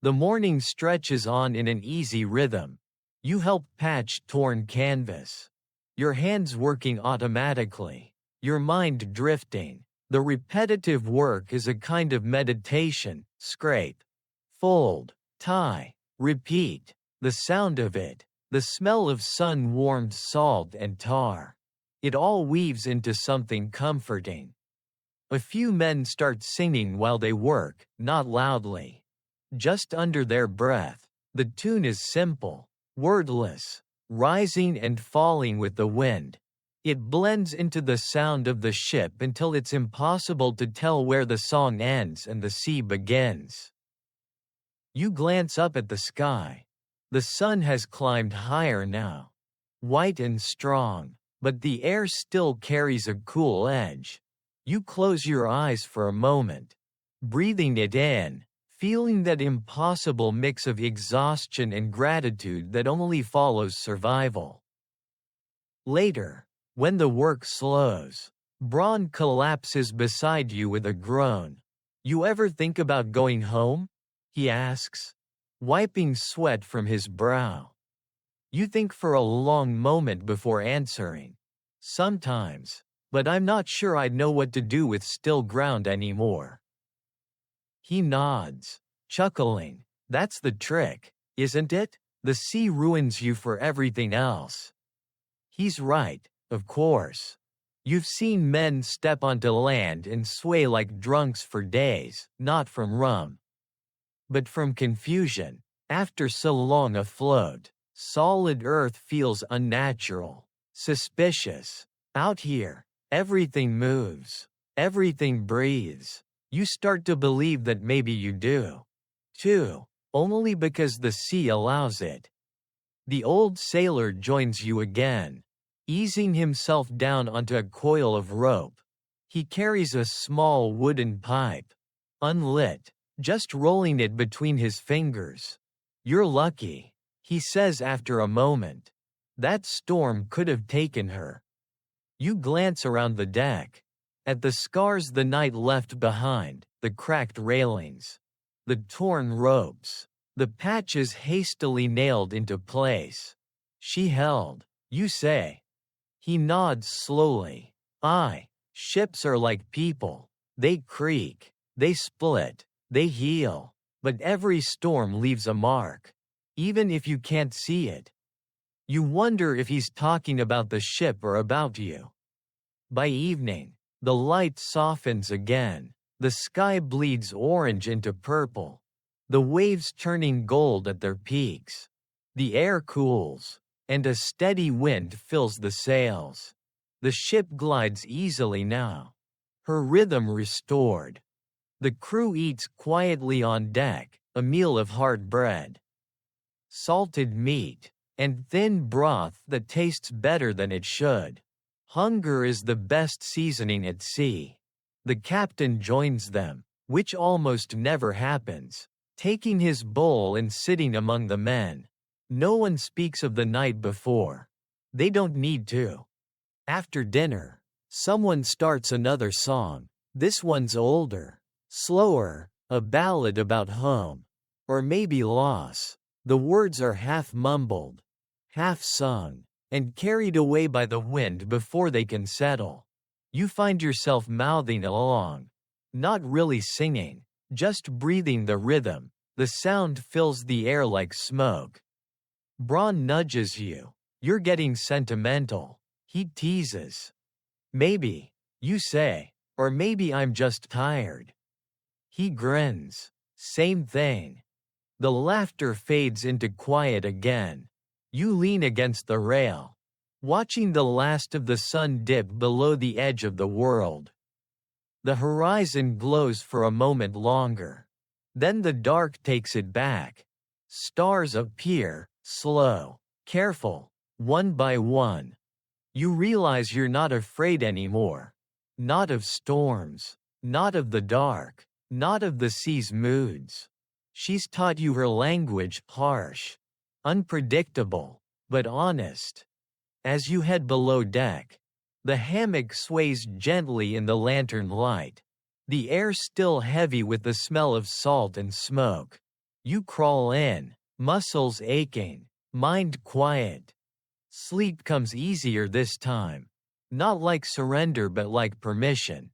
The morning stretches on in an easy rhythm. You help patch torn canvas. Your hands working automatically, your mind drifting. The repetitive work is a kind of meditation. Scrape, fold, tie, repeat. The sound of it, the smell of sun-warmed salt and tar. It all weaves into something comforting. A few men start singing while they work, not loudly. Just under their breath. The tune is simple, wordless, rising and falling with the wind. It blends into the sound of the ship until it's impossible to tell where the song ends and the sea begins. You glance up at the sky. The sun has climbed higher now, white and strong, but the air still carries a cool edge. You close your eyes for a moment, breathing it in, feeling that impossible mix of exhaustion and gratitude that only follows survival. Later, when the work slows, Braun collapses beside you with a groan. You ever think about going home? He asks, wiping sweat from his brow. You think for a long moment before answering. Sometimes. But I'm not sure I'd know what to do with still ground anymore. He nods, chuckling. That's the trick, isn't it? The sea ruins you for everything else. He's right, of course. You've seen men step onto land and sway like drunks for days, not from rum, but from confusion. After so long afloat, solid earth feels unnatural, suspicious. Out here, everything moves, everything breathes. You start to believe that maybe you do, too, only because the sea allows it. The old sailor joins you again, easing himself down onto a coil of rope. He carries a small wooden pipe, unlit, just rolling it between his fingers. You're lucky, he says after a moment. That storm could have taken her. You glance around the deck, at the scars the night left behind, the cracked railings, the torn ropes, the patches hastily nailed into place. She held, you say. He nods slowly. Aye, ships are like people. They creak, they split, they heal. But every storm leaves a mark, even if you can't see it. You wonder if he's talking about the ship or about you. By evening, the light softens again. The sky bleeds orange into purple, the waves turning gold at their peaks. The air cools, and a steady wind fills the sails. The ship glides easily now, her rhythm restored. The crew eats quietly on deck, a meal of hard bread, salted meat, and thin broth that tastes better than it should. Hunger is the best seasoning at sea. The captain joins them, which almost never happens, taking his bowl and sitting among the men. No one speaks of the night before. They don't need to. After dinner, someone starts another song. This one's older, slower, a ballad about home, or maybe loss. The words are half mumbled, half sung, and carried away by the wind before they can settle. You find yourself mouthing along, not really singing, just breathing the rhythm. The sound fills the air like smoke. Braun nudges you. You're getting sentimental. He teases. Maybe, you say, or maybe I'm just tired. He grins. Same thing. The laughter fades into quiet again. You lean against the rail, watching the last of the sun dip below the edge of the world. The horizon glows for a moment longer. Then the dark takes it back. Stars appear, slow, careful, one by one. You realize you're not afraid anymore. Not of storms, not of the dark, not of the sea's moods. She's taught you her language, harsh, unpredictable, but honest. As you head below deck, the hammock sways gently in the lantern light. The air still heavy with the smell of salt and smoke. You crawl in, muscles aching, mind quiet. Sleep comes easier this time. Not like surrender but like permission.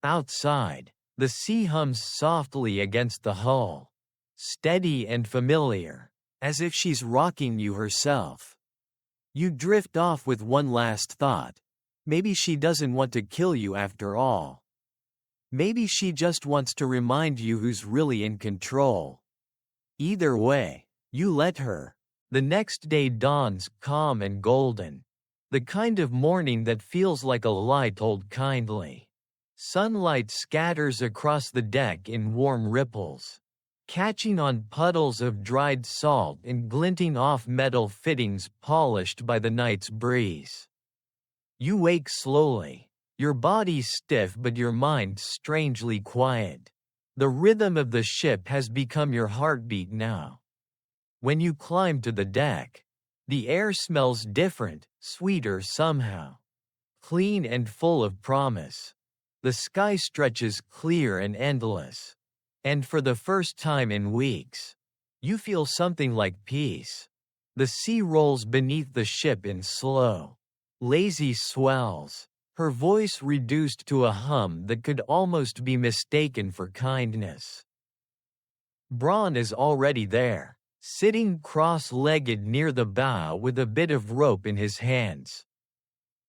Outside, the sea hums softly against the hull. Steady and familiar, as if she's rocking you herself. You drift off with one last thought. Maybe she doesn't want to kill you after all. Maybe she just wants to remind you who's really in control. Either way, you let her. The next day dawns calm and golden. The kind of morning that feels like a lie told kindly. Sunlight scatters across the deck in warm ripples, catching on puddles of dried salt and glinting off metal fittings polished by the night's breeze. You wake slowly, your body stiff but your mind strangely quiet. The rhythm of the ship has become your heartbeat now. When you climb to the deck, the air smells different, sweeter somehow. Clean and full of promise. The sky stretches clear and endless. And for the first time in weeks, you feel something like peace. The sea rolls beneath the ship in slow, lazy swells, her voice reduced to a hum that could almost be mistaken for kindness. Braun is already there, sitting cross-legged near the bow with a bit of rope in his hands.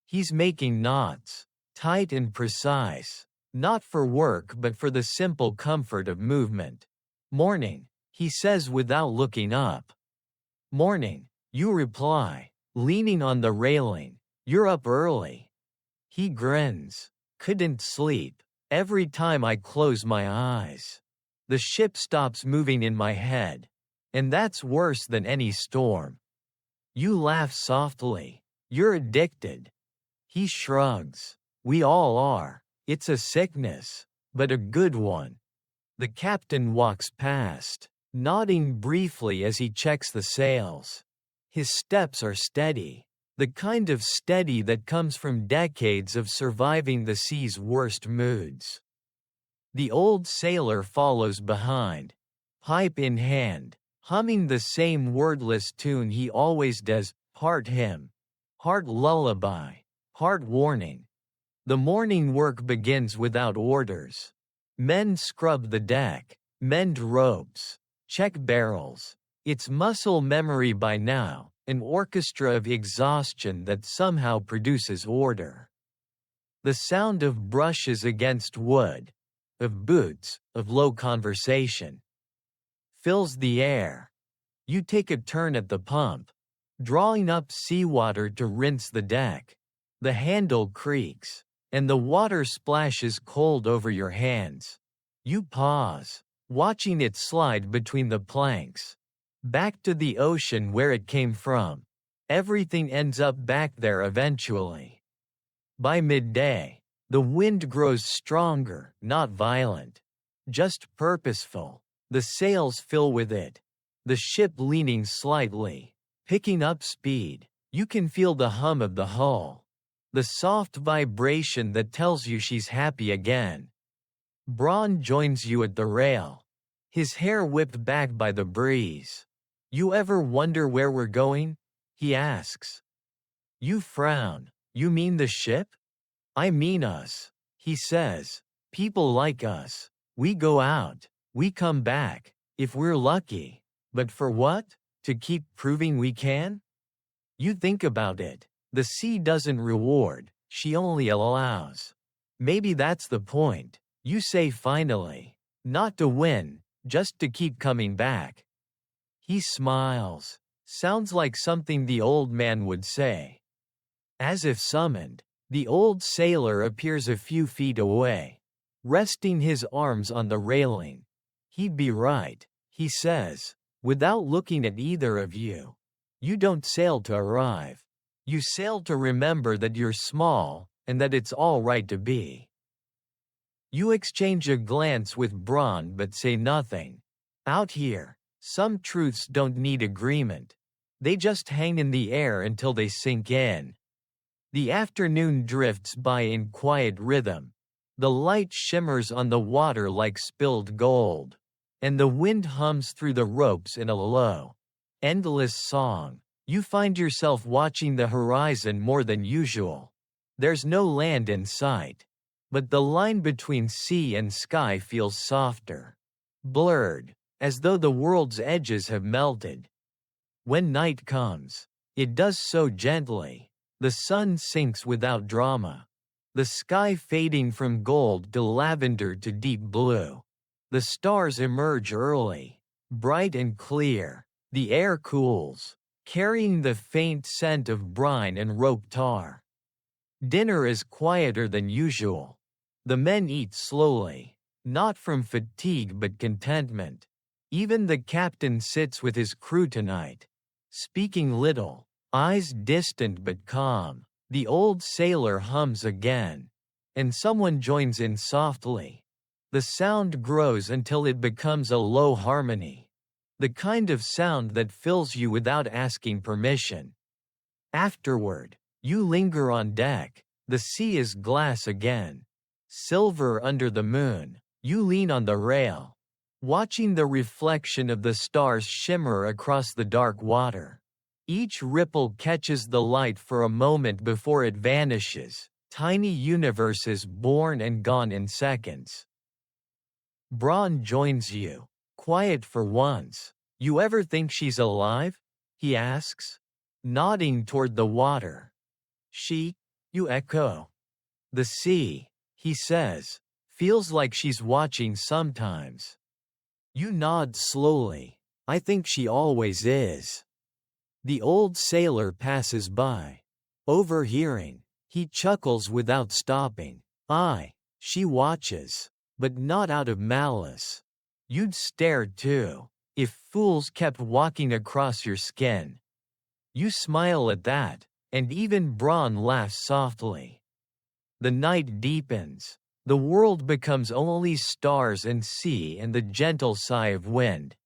He's making knots, tight and precise, not for work but for the simple comfort of movement. "Morning," he says without looking up. "Morning," you reply, leaning on the railing. "You're up early." He grins. "Couldn't sleep. Every time I close my eyes, the ship stops moving in my head. And that's worse than any storm." You laugh softly. "You're addicted." He shrugs. "We all are. It's a sickness, but a good one." The captain walks past, nodding briefly as he checks the sails. His steps are steady, the kind of steady that comes from decades of surviving the sea's worst moods. The old sailor follows behind, pipe in hand, humming the same wordless tune he always does, part hymn, part lullaby, part warning. The morning work begins without orders. Men scrub the deck, mend ropes, check barrels. It's muscle memory by now, an orchestra of exhaustion that somehow produces order. The sound of brushes against wood, of boots, of low conversation, fills the air. You take a turn at the pump, drawing up seawater to rinse the deck. The handle creaks, and the water splashes cold over your hands. You pause, watching it slide between the planks, back to the ocean where it came from. Everything ends up back there eventually. By midday, the wind grows stronger, not violent, just purposeful. The sails fill with it, the ship leaning slightly, picking up speed. You can feel the hum of the hull, the soft vibration that tells you she's happy again. Braun joins you at the rail, his hair whipped back by the breeze. "You ever wonder where we're going?" he asks. You frown. "You mean the ship?" "I mean us," he says. "People like us. We go out, we come back, if we're lucky. But for what? To keep proving we can?" You think about it. The sea doesn't reward, she only allows. Maybe that's the point, you say finally. Not to win, just to keep coming back. He smiles. Sounds like something the old man would say. As if summoned, the old sailor appears a few feet away, resting his arms on the railing. "He'd be right," he says, without looking at either of you. You don't sail to arrive. You sail to remember that you're small, and that it's all right to be. You exchange a glance with Braun but say nothing. Out here, some truths don't need agreement. They just hang in the air until they sink in. The afternoon drifts by in quiet rhythm. The light shimmers on the water like spilled gold, and the wind hums through the ropes in a low, endless song. You find yourself watching the horizon more than usual. There's no land in sight, but the line between sea and sky feels softer, blurred, as though the world's edges have melted. When night comes, it does so gently. The sun sinks without drama, the sky fading from gold to lavender to deep blue. The stars emerge early, bright and clear. The air cools, carrying the faint scent of brine and rope tar. Dinner is quieter than usual. The men eat slowly, not from fatigue but contentment. Even the captain sits with his crew tonight, speaking little, eyes distant but calm. The old sailor hums again, and someone joins in softly. The sound grows until it becomes a low harmony, the kind of sound that fills you without asking permission. Afterward, you linger on deck. The sea is glass again, silver under the moon. You lean on the rail, watching the reflection of the stars shimmer across the dark water. Each ripple catches the light for a moment before it vanishes, tiny universes born and gone in seconds. Braun joins you, quiet for once. You ever think she's alive? He asks, nodding toward the water. She? You echo. The sea, he says, feels like she's watching sometimes. You nod slowly. I think she always is. The old sailor passes by. Overhearing, he chuckles without stopping. She watches, but not out of malice. You'd stare too, if fools kept walking across your skin. You smile at that, and even Braun laughs softly. The night deepens. The world becomes only stars and sea and the gentle sigh of wind.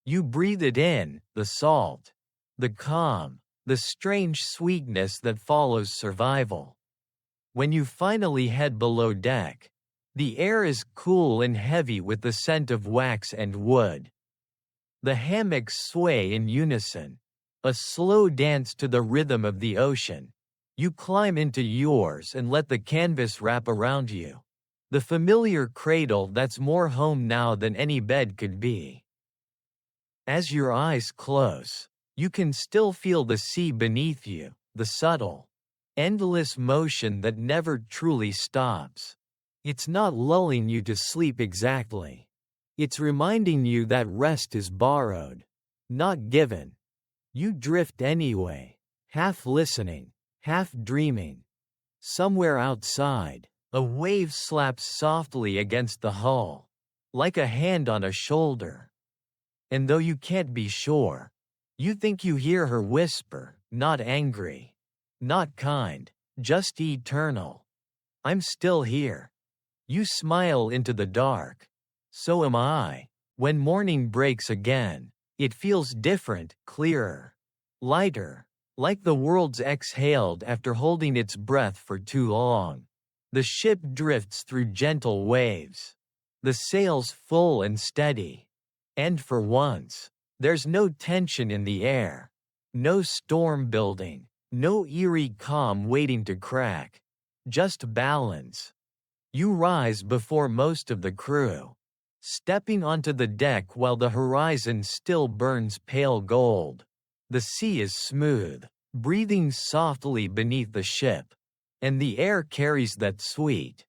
You breathe it in, the salt, the calm, the strange sweetness that follows survival. When you finally head below deck, the air is cool and heavy with the scent of wax and wood. The hammocks sway in unison, a slow dance to the rhythm of the ocean. You climb into yours and let the canvas wrap around you. The familiar cradle that's more home now than any bed could be. As your eyes close, you can still feel the sea beneath you, the subtle, endless motion that never truly stops. It's not lulling you to sleep exactly. It's reminding you that rest is borrowed, not given. You drift anyway, half listening, half dreaming. Somewhere outside, a wave slaps softly against the hull, like a hand on a shoulder. And though you can't be sure, you think you hear her whisper, not angry, not kind, just eternal. I'm still here. You smile into the dark. So am I. When morning breaks again, it feels different, clearer, lighter, like the world's exhaled after holding its breath for too long. The ship drifts through gentle waves, the sails full and steady. And for once, there's no tension in the air, no storm building, no eerie calm waiting to crack, just balance. You rise before most of the crew, stepping onto the deck while the horizon still burns pale gold. The sea is smooth, breathing softly beneath the ship, and the air carries that sweet,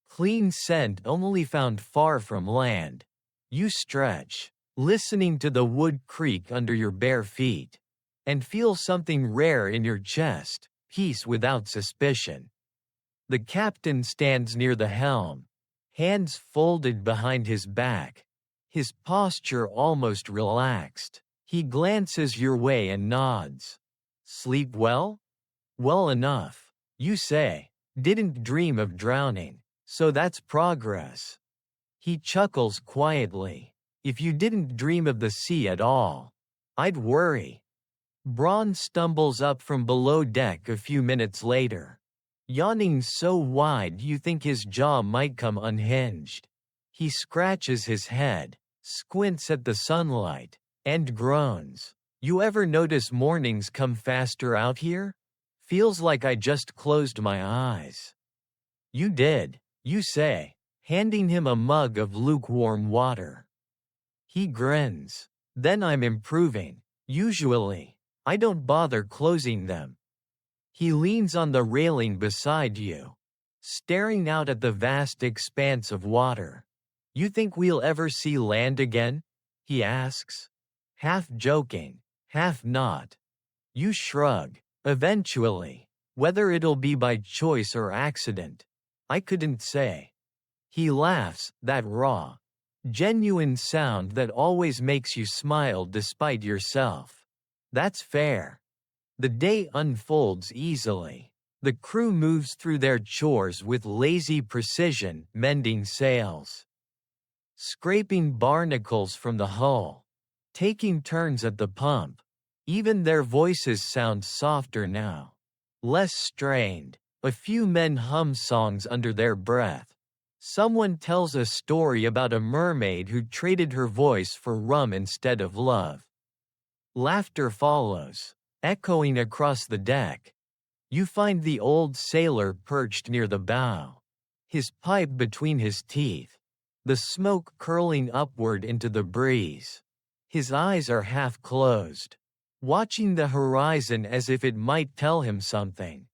clean scent only found far from land. You stretch, listening to the wood creak under your bare feet, and feel something rare in your chest, peace without suspicion. The captain stands near the helm, hands folded behind his back, his posture almost relaxed. He glances your way and nods. Sleep well? Well enough, you say. Didn't dream of drowning, so that's progress. He chuckles quietly. If you didn't dream of the sea at all, I'd worry. Braun stumbles up from below deck a few minutes later, yawning so wide you think his jaw might come unhinged. He scratches his head, squints at the sunlight, and groans. You ever notice mornings come faster out here? Feels like I just closed my eyes. You did, you say, handing him a mug of lukewarm water. He grins. Then I'm improving. Usually, I don't bother closing them. He leans on the railing beside you, staring out at the vast expanse of water. You think we'll ever see land again? He asks. Half joking, half not. You shrug. Eventually. Whether it'll be by choice or accident, I couldn't say. He laughs, that raw, genuine sound that always makes you smile despite yourself. That's fair. The day unfolds easily. The crew moves through their chores with lazy precision, mending sails, scraping barnacles from the hull, taking turns at the pump. Even their voices sound softer now, less strained. A few men hum songs under their breath. Someone tells a story about a mermaid who traded her voice for rum instead of love. Laughter follows. echoing across the deck. You find the old sailor perched near the bow, his pipe between his teeth, the smoke curling upward into the breeze. His eyes are half closed, watching the horizon as if it might tell him something.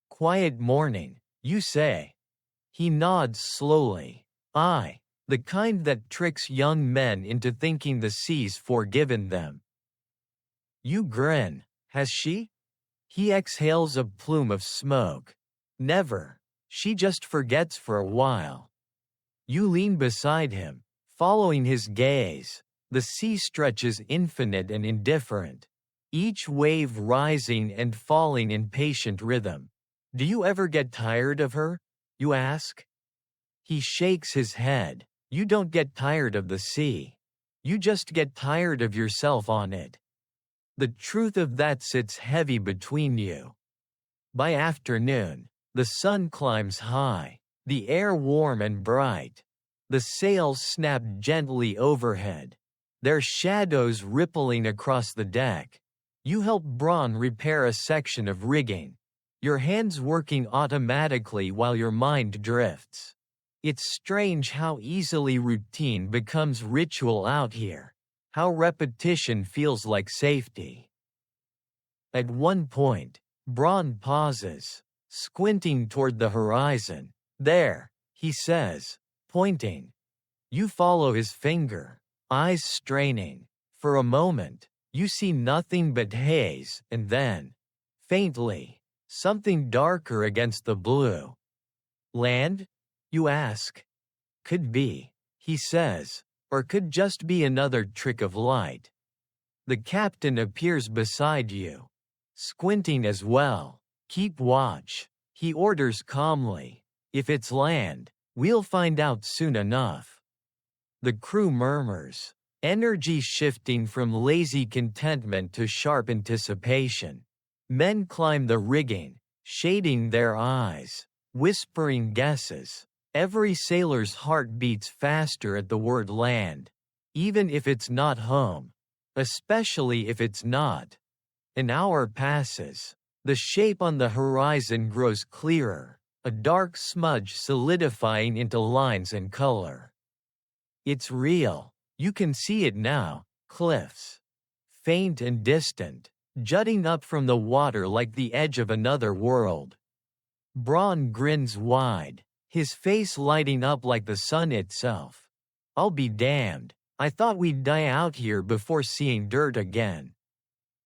"Quiet morning," you say. He nods slowly. "Aye, the kind that tricks young men into thinking the sea's forgiven them." You grin. "Has she?" He exhales a plume of smoke. "Never. She just forgets for a while." You lean beside him, following his gaze. The sea stretches infinite and indifferent, each wave rising and falling in patient rhythm. "Do you ever get tired of her?" you ask. He shakes his head. "You don't get tired of the sea. You just get tired of yourself on it." The truth of that sits heavy between you. By afternoon, the sun climbs high, the air warm and bright. The sails snap gently overhead, their shadows rippling across the deck. You help Braun repair a section of rigging, your hands working automatically while your mind drifts. It's strange how easily routine becomes ritual out here, how repetition feels like safety. At one point, Braun pauses, squinting toward the horizon. "There," he says, pointing. You follow his finger, eyes straining. For a moment, you see nothing but haze, and then, faintly, something darker against the blue. "Land?" you ask. "Could be," he says, "or could just be another trick of light." The captain appears beside you, squinting as well. "Keep watch," he orders calmly. "If it's land, we'll find out soon enough." The crew murmurs, energy shifting from lazy contentment to sharp anticipation. Men climb the rigging, shading their eyes, whispering guesses. Every sailor's heart beats faster at the word land, even if it's not home, especially if it's not. An hour passes. The shape on the horizon grows clearer, a dark smudge solidifying into lines and color. It's real. You can see it now, cliffs, faint and distant, jutting up from the water like the edge of another world. Braun grins wide, his face lighting up like the sun itself. "I'll be damned. I thought we'd die out here before seeing dirt again."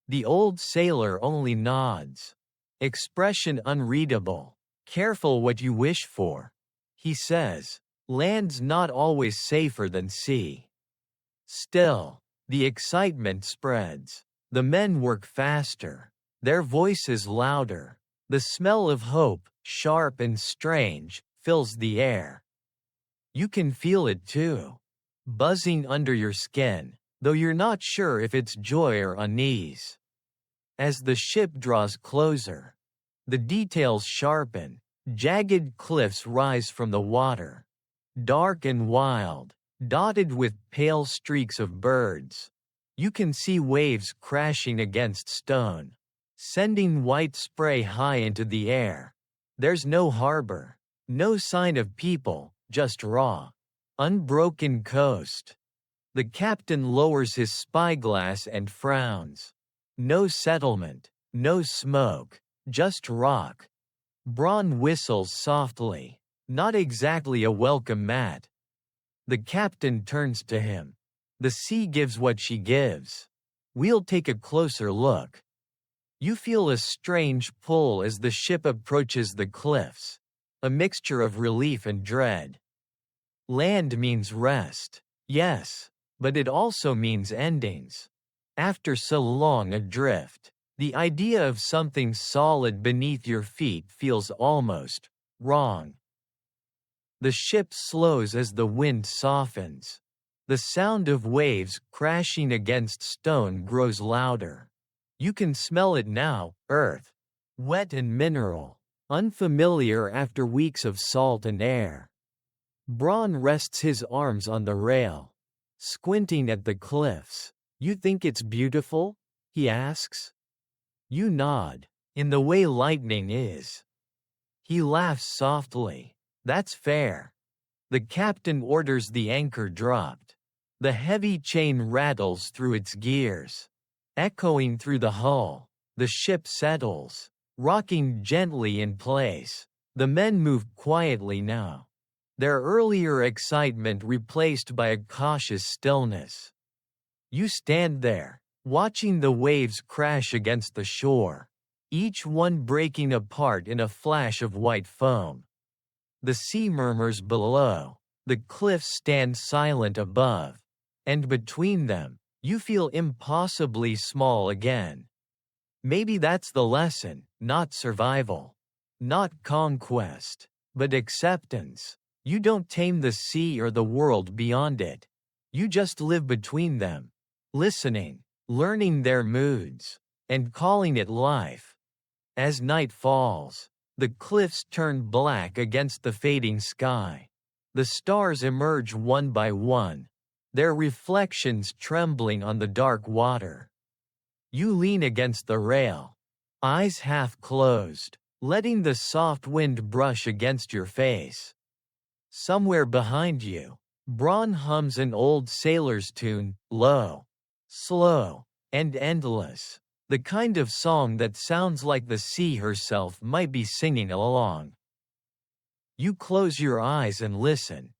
The old sailor only nods. Expression unreadable. "Careful what you wish for," he says. "Land's not always safer than sea." Still, the excitement spreads. The men work faster, their voices louder. The smell of hope, sharp and strange, fills the air. You can feel it too, buzzing under your skin, though you're not sure if it's joy or unease. As the ship draws closer, the details sharpen. Jagged cliffs rise from the water, dark and wild, dotted with pale streaks of birds. You can see waves crashing against stone, sending white spray high into the air. There's no harbor, no sign of people, just raw, unbroken coast. The captain lowers his spyglass and frowns. No settlement, no smoke, just rock. Braun whistles softly, not exactly a welcome mat. The captain turns to him. "The sea gives what she gives. We'll take a closer look." You feel a strange pull as the ship approaches the cliffs, a mixture of relief and dread. Land means rest, yes, but it also means endings. After so long adrift, the idea of something solid beneath your feet feels almost wrong. The ship slows as the wind softens. The sound of waves crashing against stone grows louder. You can smell it now, earth, wet and mineral, unfamiliar after weeks of salt and air. Braun rests his arms on the rail, squinting at the cliffs. "You think it's beautiful?" he asks. You nod, in the way lightning is. He laughs softly. That's fair. The captain orders the anchor dropped. The heavy chain rattles through its gears. Echoing through the hull, the ship settles, rocking gently in place. The men move quietly now, their earlier excitement replaced by a cautious stillness. You stand there, watching the waves crash against the shore, each one breaking apart in a flash of white foam. The sea murmurs below, the cliffs stand silent above, and between them, you feel impossibly small again. Maybe that's the lesson, not survival, not conquest, but acceptance. You don't tame the sea or the world beyond it. You just live between them, listening, learning their moods, and calling it life. As night falls, the cliffs turn black against the fading sky. The stars emerge one by one, their reflections trembling on the dark water. You lean against the rail, eyes half closed, letting the soft wind brush against your face. Somewhere behind you, Braun hums an old sailor's tune, low, slow, and endless, the kind of song that sounds like the sea herself might be singing along. You close your eyes and listen.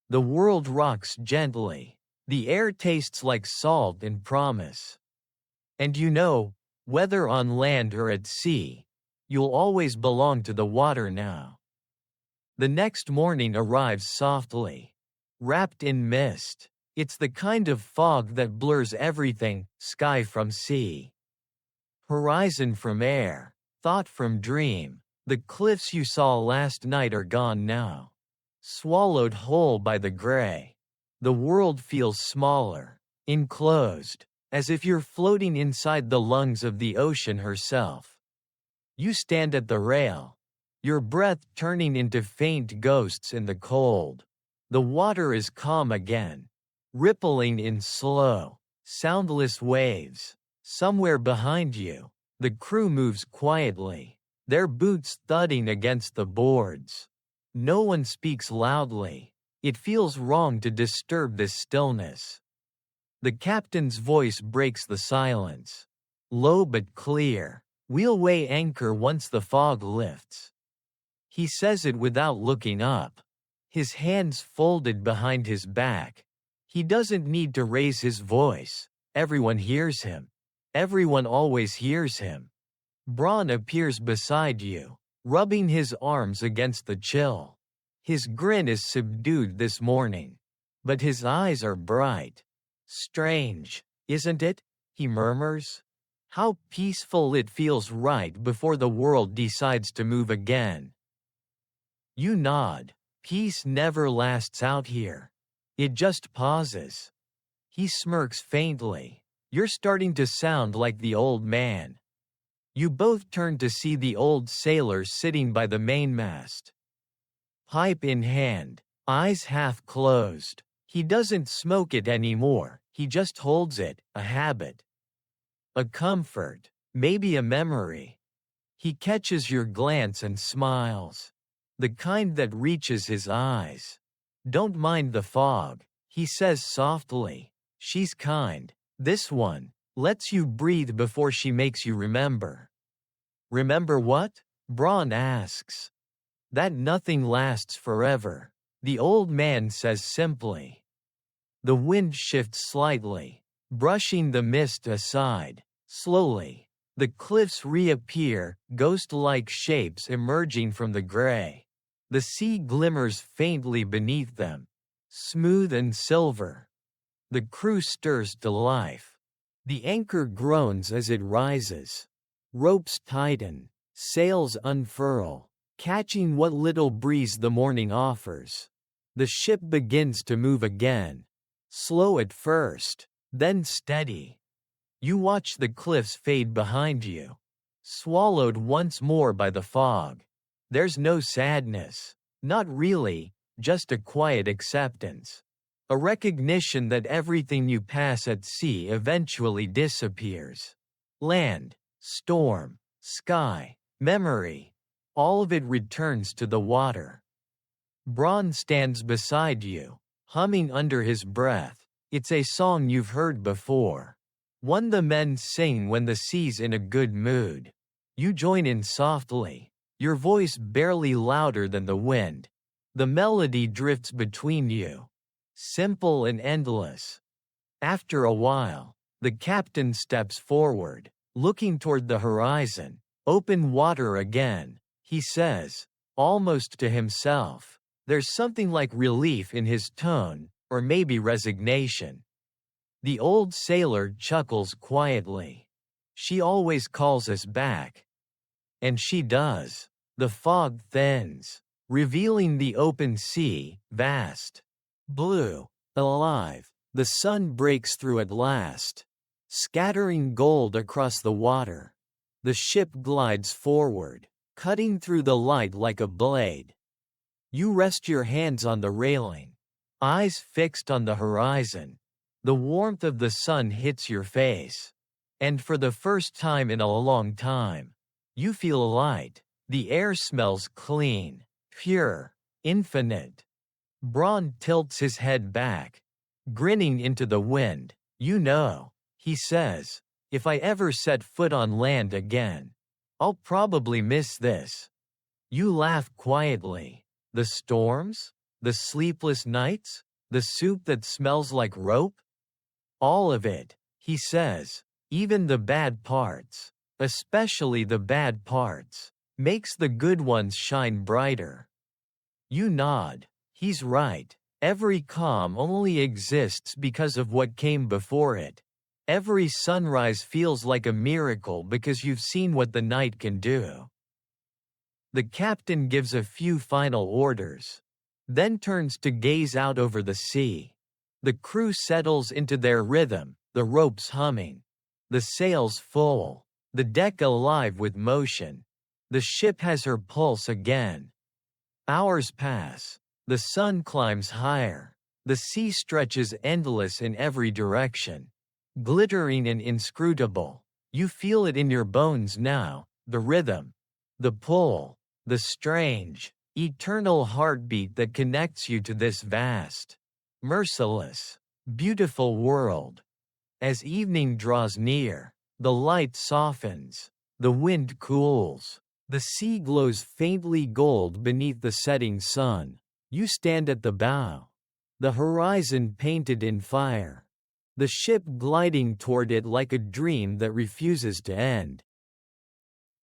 The world rocks gently, the air tastes like salt and promise. And you know, whether on land or at sea, you'll always belong to the water now. The next morning arrives softly, wrapped in mist. It's the kind of fog that blurs everything, sky from sea, horizon from air, thought from dream. The cliffs you saw last night are gone now, swallowed whole by the gray. The world feels smaller, enclosed, as if you're floating inside the lungs of the ocean herself. You stand at the rail, your breath turning into faint ghosts in the cold. The water is calm again, rippling in slow, soundless waves. Somewhere behind you, the crew moves quietly, their boots thudding against the boards. No one speaks loudly. It feels wrong to disturb this stillness. The captain's voice breaks the silence. Low but clear, we'll weigh anchor once the fog lifts. He says it without looking up, his hands folded behind his back. He doesn't need to raise his voice. Everyone hears him. Everyone always hears him. Braun appears beside you, rubbing his arms against the chill. His grin is subdued this morning, but his eyes are bright. Strange, isn't it? He murmurs. How peaceful it feels right before the world decides to move again. You nod. Peace never lasts out here. It just pauses. He smirks faintly. You're starting to sound like the old man. You both turn to see the old sailor sitting by the mainmast, pipe in hand, eyes half closed. He doesn't smoke it anymore, he just holds it, a habit. A comfort, maybe a memory. He catches your glance and smiles. The kind that reaches his eyes. Don't mind the fog, he says softly. She's kind. This one lets you breathe before she makes you remember. Remember what? Braun asks. That nothing lasts forever, the old man says simply. The wind shifts slightly, brushing the mist aside. Slowly, the cliffs reappear, ghost-like shapes emerging from the gray. The sea glimmers faintly beneath them, smooth and silver. The crew stirs to life. The anchor groans as it rises. Ropes tighten, sails unfurl, catching what little breeze the morning offers. The ship begins to move again. Slow at first, then steady. You watch the cliffs fade behind you, swallowed once more by the fog. There's no sadness. Not really, just a quiet acceptance. A recognition that everything you pass at sea eventually disappears. Land, storm, sky, memory, all of it returns to the water. Braun stands beside you, humming under his breath. It's a song you've heard before. One the men sing when the sea's in a good mood. You join in softly, your voice barely louder than the wind. The melody drifts between you, simple and endless. After a while, the captain steps forward, looking toward the horizon. Open water again, he says, almost to himself. There's something like relief in his tone, or maybe resignation. The old sailor chuckles quietly. She always calls us back. And she does. The fog thins, revealing the open sea, vast, blue, alive. The sun breaks through at last, scattering gold across the water. The ship glides forward, cutting through the light like a blade. You rest your hands on the railing, eyes fixed on the horizon. The warmth of the sun hits your face, and for the first time in a long time, you feel light. The air smells clean, pure, infinite. Braun tilts his head back, grinning into the wind. You know, he says, if I ever set foot on land again, I'll probably miss this. You laugh quietly. The storms? The sleepless nights? The soup that smells like rope? All of it, he says, even the bad parts, especially the bad parts, makes the good ones shine brighter. You nod. He's right. Every calm only exists because of what came before it. Every sunrise feels like a miracle because you've seen what the night can do. The captain gives a few final orders, then turns to gaze out over the sea. The crew settles into their rhythm, the ropes humming, the sails full, the deck alive with motion. The ship has her pulse again. Hours pass. The sun climbs higher. The sea stretches endless in every direction, glittering and inscrutable. You feel it in your bones now, the rhythm, the pull, the strange, eternal heartbeat that connects you to this vast, merciless, beautiful world. As evening draws near, the light softens, the wind cools, the sea glows faintly gold beneath the setting sun. You stand at the bow, the horizon painted in fire, the ship gliding toward it like a dream that refuses to end.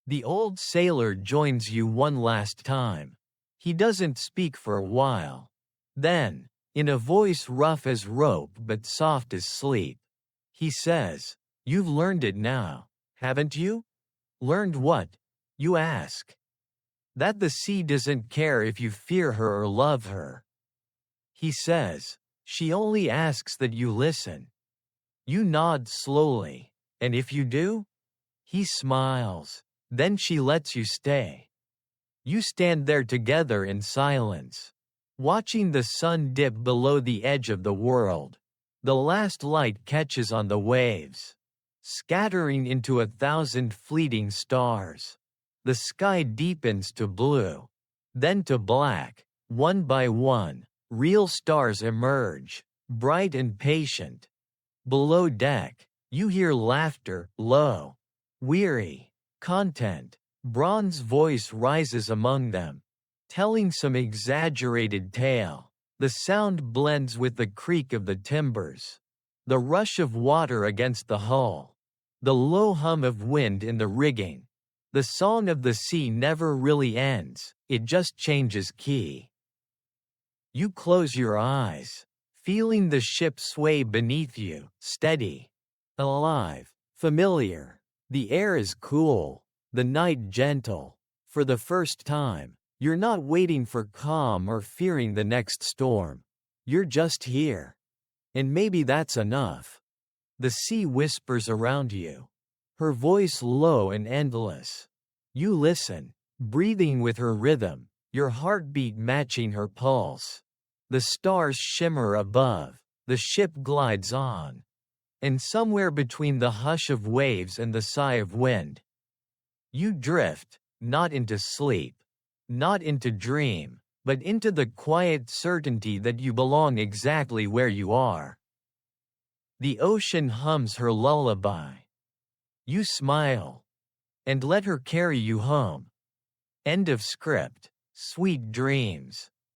The old sailor joins you one last time. He doesn't speak for a while. Then, in a voice rough as rope but soft as sleep, he says, "You've learned it now, haven't you?" "Learned what?" you ask. "That the sea doesn't care if you fear her or love her." He says, "She only asks that you listen." You nod slowly. "And if you do?" He smiles. "Then she lets you stay." You stand there together in silence, watching the sun dip below the edge of the world. The last light catches on the waves, scattering into 1,000 fleeting stars. The sky deepens to blue, then to black. One by one, real stars emerge, bright and patient. Below deck, you hear laughter, low, weary, content. Braun's voice rises among them, telling some exaggerated tale. The sound blends with the creak of the timbers, the rush of water against the hull, the low hum of wind in the rigging. The song of the sea never really ends, it just changes key. You close your eyes, feeling the ship sway beneath you, steady, alive, familiar. The air is cool, the night gentle. For the first time, you're not waiting for calm or fearing the next storm. You're just here. And maybe that's enough. The sea whispers around you, her voice low and endless. You listen, breathing with her rhythm, your heartbeat matching her pulse. The stars shimmer above, the ship glides on. And somewhere between the hush of waves and the sigh of wind, You drift, not into sleep, not into dream, but into the quiet certainty that you belong exactly where you are. The ocean hums her lullaby. You smile, and let her carry you home. End of script. Sweet dreams.